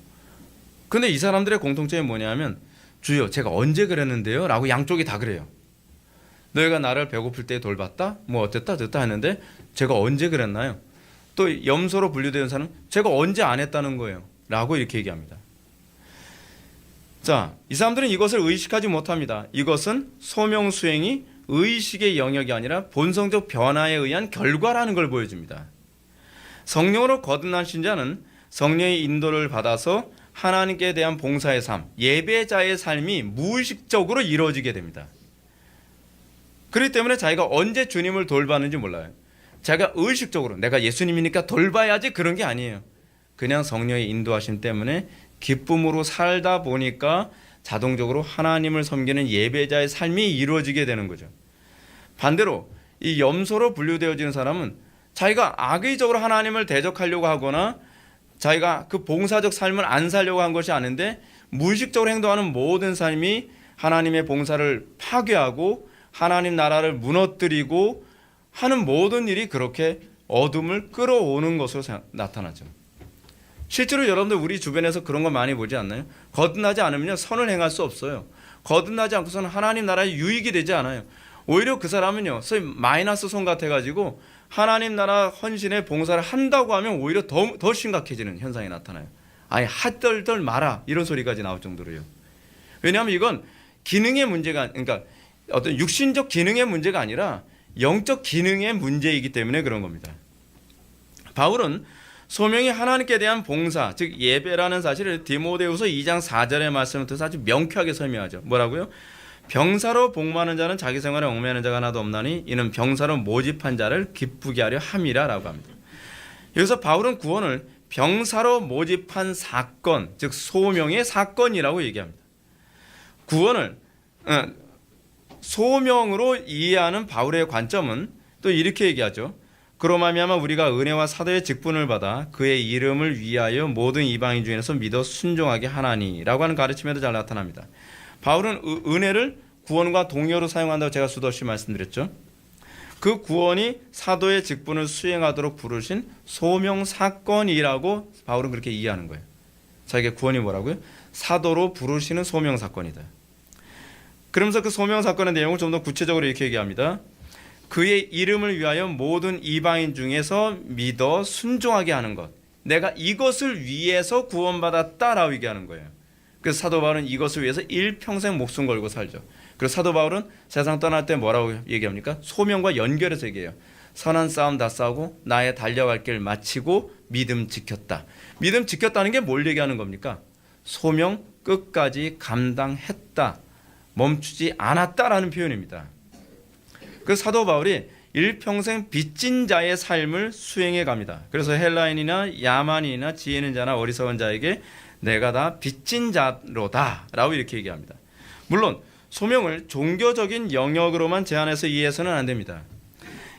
Speaker 1: 근데 이 사람들의 공통점이 뭐냐면 주여 제가 언제 그랬는데요? 라고 양쪽이 다 그래요. 너희가 나를 배고플 때 돌봤다? 뭐 어땠다 저랬다 했는데 제가 언제 그랬나요? 또 염소로 분류되는 사람은 제가 언제 안 했다는 거예요. 라고 이렇게 얘기합니다. 자, 이 사람들은 이것을 의식하지 못합니다. 이것은 소명 수행이 의식의 영역이 아니라 본성적 변화에 의한 결과라는 걸 보여줍니다. 성령으로 거듭난 신자는 성령의 인도를 받아서 하나님께 대한 봉사의 삶, 예배자의 삶이 무의식적으로 이루어지게 됩니다. 그렇기 때문에 자기가 언제 주님을 돌봤는지 몰라요. 자기가 의식적으로 내가 예수님이니까 돌봐야지 그런 게 아니에요. 그냥 성령의 인도하심 때문에 기쁨으로 살다 보니까 자동적으로 하나님을 섬기는 예배자의 삶이 이루어지게 되는 거죠. 반대로 이 염소로 분류되어지는 사람은 자기가 악의적으로 하나님을 대적하려고 하거나 자기가 그 봉사적 삶을 안 살려고 한 것이 아닌데 무의식적으로 행동하는 모든 삶이 하나님의 봉사를 파괴하고 하나님 나라를 무너뜨리고 하는 모든 일이 그렇게 어둠을 끌어오는 것으로 나타나죠. 실제로 여러분들 우리 주변에서 그런 거 많이 보지 않나요? 거듭나지 않으면 선을 행할 수 없어요. 거듭나지 않고서는 하나님 나라에 유익이 되지 않아요. 오히려 그 사람은요, 소위 마이너스 손 같아가지고 하나님 나라 헌신의 봉사를 한다고 하면 오히려 더 심각해지는 현상이 나타나요. 아예 핫덜덜 마라 이런 소리까지 나올 정도로요. 왜냐하면 이건 기능의 문제가, 그러니까 어떤 육신적 기능의 문제가 아니라 영적 기능의 문제이기 때문에 그런 겁니다. 바울은 소명이 하나님께 대한 봉사, 즉 예배라는 사실을 디모데후서 2장 4절의 말씀을 통해서 아주 명쾌하게 설명하죠. 뭐라고요? 병사로 복무하는 자는 자기 생활에 얽매이는 자가 하나도 없나니 이는 병사로 모집한 자를 기쁘게 하려 함이라 라고 합니다. 여기서 바울은 구원을 병사로 모집한 사건, 즉 소명의 사건이라고 얘기합니다. 구원을 소명으로 이해하는 바울의 관점은 또 이렇게 얘기하죠. 그로 말미암아 우리가 은혜와 사도의 직분을 받아 그의 이름을 위하여 모든 이방인 중에서 믿어 순종하게 하나니라고 하는 가르침에도 잘 나타납니다. 바울은 은혜를 구원과 동의어로 사용한다고 제가 수도 없이 말씀드렸죠. 그 구원이 사도의 직분을 수행하도록 부르신 소명 사건이라고 바울은 그렇게 이해하는 거예요. 자기의 구원이 뭐라고요? 사도로 부르시는 소명 사건이다. 그러면서 그 소명 사건의 내용을 좀 더 구체적으로 이렇게 얘기합니다. 그의 이름을 위하여 모든 이방인 중에서 믿어 순종하게 하는 것. 내가 이것을 위해서 구원받았다라고 얘기하는 거예요. 그래서 사도 바울은 이것을 위해서 일평생 목숨 걸고 살죠. 그리고 사도 바울은 세상 떠날 때 뭐라고 얘기합니까? 소명과 연결해서 얘기해요. 선한 싸움 다 싸우고 나의 달려갈 길 마치고 믿음 지켰다. 믿음 지켰다는 게 뭘 얘기하는 겁니까? 소명 끝까지 감당했다. 멈추지 않았다라는 표현입니다. 그 사도 바울이 일평생 빚진 자의 삶을 수행해 갑니다. 그래서 헬라인이나 야만인이나 지혜 있는 자나 어리석은 자에게 내가 다 빚진 자로다 라고 이렇게 얘기합니다. 물론 소명을 종교적인 영역으로만 제한해서 이해해서는 안 됩니다.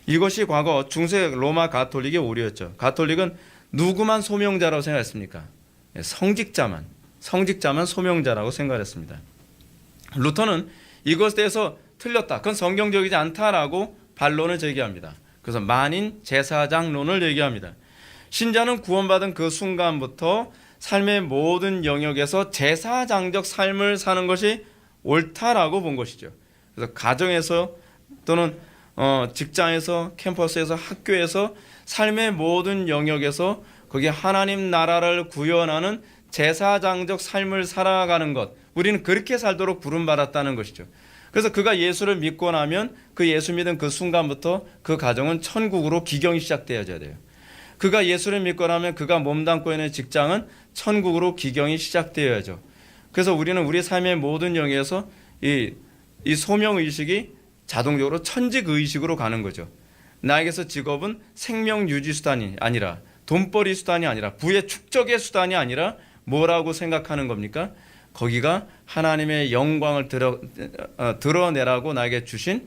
Speaker 1: 이것이 과거 중세 로마 가톨릭의 오류였죠. 가톨릭은 누구만 소명자라고 생각했습니까? 성직자만 소명자라고 생각했습니다. 루터는 이것에 대해서 틀렸다. 그건 성경적이지 않다라고 반론을 제기합니다. 그래서 만인 제사장론을 얘기합니다. 신자는 구원받은 그 순간부터 삶의 모든 영역에서 제사장적 삶을 사는 것이 옳다라고 본 것이죠. 그래서 가정에서 또는 직장에서, 캠퍼스에서, 학교에서 삶의 모든 영역에서 거기에 하나님 나라를 구현하는 제사장적 삶을 살아가는 것, 우리는 그렇게 살도록 부름받았다는 것이죠. 그래서 그가 예수를 믿고 나면 그 예수 믿은 그 순간부터 그 가정은 천국으로 기경이 시작되어져야 돼요. 그가 예수를 믿고 나면 그가 몸담고 있는 직장은 천국으로 기경이 시작되어야죠. 그래서 우리는 우리 삶의 모든 영역에서 이 소명의식이 자동적으로 천직의식으로 가는 거죠. 나에게서 직업은 생명 유지 수단이 아니라, 돈벌이 수단이 아니라, 부의 축적의 수단이 아니라 뭐라고 생각하는 겁니까? 거기가 하나님의 영광을 드러내라고 나에게 주신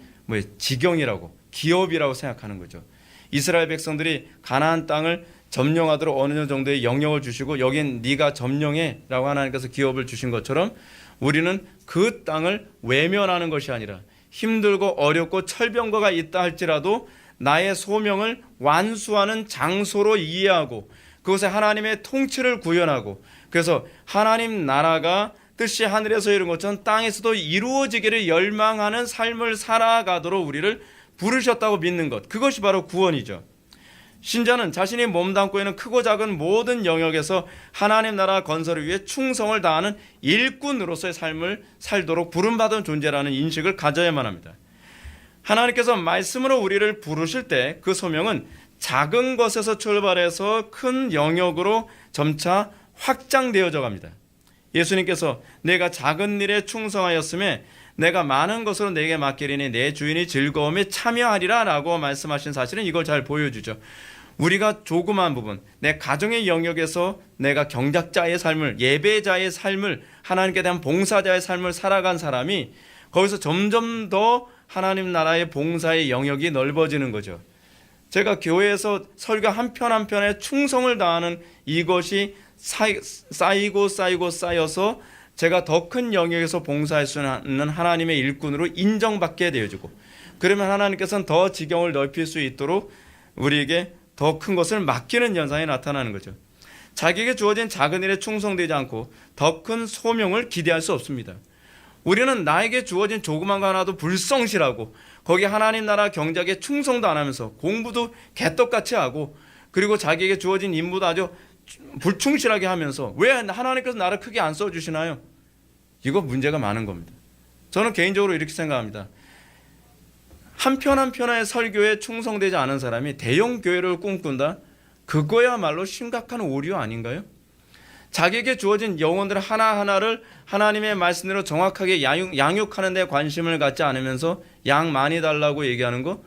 Speaker 1: 지경이라고, 기업이라고 생각하는 거죠. 이스라엘 백성들이 가나안 땅을 점령하도록 어느 정도의 영역을 주시고 여긴 네가 점령해 라고 하나님께서 기업을 주신 것처럼 우리는 그 땅을 외면하는 것이 아니라 힘들고 어렵고 철병거가 있다 할지라도 나의 소명을 완수하는 장소로 이해하고 그것에 하나님의 통치를 구현하고, 그래서 하나님 나라가 뜻이 하늘에서 이룬 것처럼 땅에서도 이루어지기를 열망하는 삶을 살아가도록 우리를 부르셨다고 믿는 것, 그것이 바로 구원이죠. 신자는 자신이 몸담고 있는 크고 작은 모든 영역에서 하나님 나라 건설을 위해 충성을 다하는 일꾼으로서의 삶을 살도록 부름받은 존재라는 인식을 가져야만 합니다. 하나님께서 말씀으로 우리를 부르실 때 그 소명은 작은 것에서 출발해서 큰 영역으로 점차 확장되어져 갑니다. 예수님께서 내가 작은 일에 충성하였음에 내가 많은 것으로 내게 맡기리니 내 주인이 즐거움에 참여하리라 라고 말씀하신 사실은 이걸 잘 보여주죠. 우리가 조그마한 부분, 내 가정의 영역에서 내가 경작자의 삶을, 예배자의 삶을, 하나님께 대한 봉사자의 삶을 살아간 사람이 거기서 점점 더 하나님 나라의 봉사의 영역이 넓어지는 거죠. 제가 교회에서 설교 한 편 한 편에 충성을 다하는 이것이 쌓이고 쌓여서 제가 더 큰 영역에서 봉사할 수 있는 하나님의 일꾼으로 인정받게 되어지고, 그러면 하나님께서는 더 지경을 넓힐 수 있도록 우리에게 더 큰 것을 맡기는 현상이 나타나는 거죠. 자기에게 주어진 작은 일에 충성되지 않고 더 큰 소명을 기대할 수 없습니다. 우리는 나에게 주어진 조그만 거 하나도 불성실하고 거기 하나님 나라 경작에 충성도 안 하면서 공부도 개떡같이 하고, 그리고 자기에게 주어진 임무도 아주 불충실하게 하면서 왜 하나님께서 나를 크게 안 써주시나요? 이거 문제가 많은 겁니다. 저는 개인적으로 이렇게 생각합니다. 한 편 한 편의 설교에 충성되지 않은 사람이 대형 교회를 꿈꾼다? 그거야말로 심각한 오류 아닌가요? 자기에게 주어진 영혼들 하나하나를 하나님의 말씀대로 정확하게 양육하는 데 관심을 갖지 않으면서 양 많이 달라고 얘기하는 거,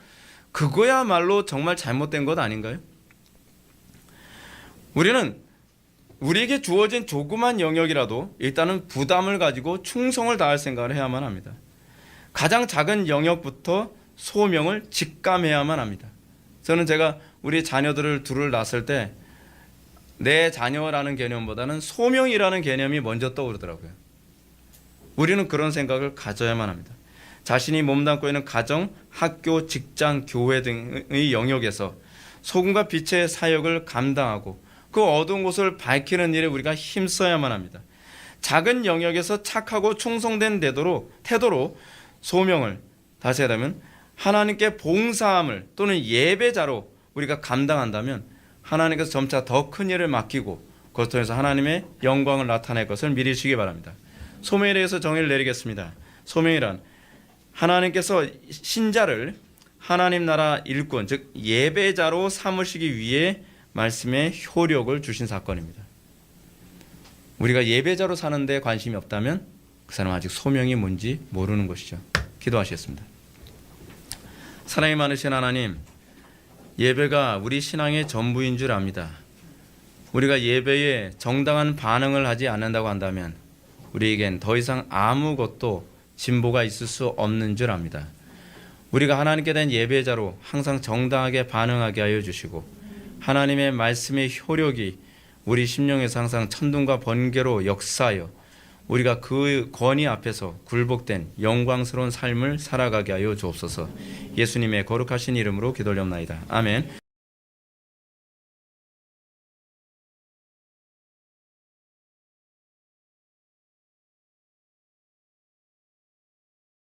Speaker 1: 그거야말로 정말 잘못된 것 아닌가요? 우리는 우리에게 주어진 조그만 영역이라도 일단은 부담을 가지고 충성을 다할 생각을 해야만 합니다. 가장 작은 영역부터 소명을 직감해야만 합니다. 저는 제가 우리 자녀들을 둘을 낳았을 때 내 자녀라는 개념보다는 소명이라는 개념이 먼저 떠오르더라고요. 우리는 그런 생각을 가져야만 합니다. 자신이 몸담고 있는 가정, 학교, 직장, 교회 등의 영역에서 소금과 빛의 사역을 감당하고 그 어두운 곳을 밝히는 일에 우리가 힘써야만 합니다. 작은 영역에서 착하고 충성된 태도로 소명을, 다시 하자면 하나님께 봉사함을 또는 예배자로 우리가 감당한다면 하나님께서 점차 더 큰 일을 맡기고 그것 통해서 하나님의 영광을 나타낼 것을 믿으시기 바랍니다. 소명에 대해서 정의를 내리겠습니다. 소명이란 하나님께서 신자를 하나님 나라 일꾼, 즉 예배자로 삼으시기 위해 말씀의 효력을 주신 사건입니다. 우리가 예배자로 사는데 관심이 없다면 그 사람은 아직 소명이 뭔지 모르는 것이죠. 기도하시겠습니다. 사랑이 많으신 하나님, 예배가 우리 신앙의 전부인 줄 압니다. 우리가 예배에 정당한 반응을 하지 않는다고 한다면 우리에겐 더 이상 아무것도 진보가 있을 수 없는 줄 압니다. 우리가 하나님께 대한 예배자로 항상 정당하게 반응하게 하여 주시고 하나님의 말씀의 효력이 우리 심령에서 항상 천둥과 번개로 역사하여 우리가 그 권위 앞에서 굴복된 영광스러운 삶을 살아가게 하여 주옵소서. 예수님의 거룩하신 이름으로 기도하옵나이다. 아멘.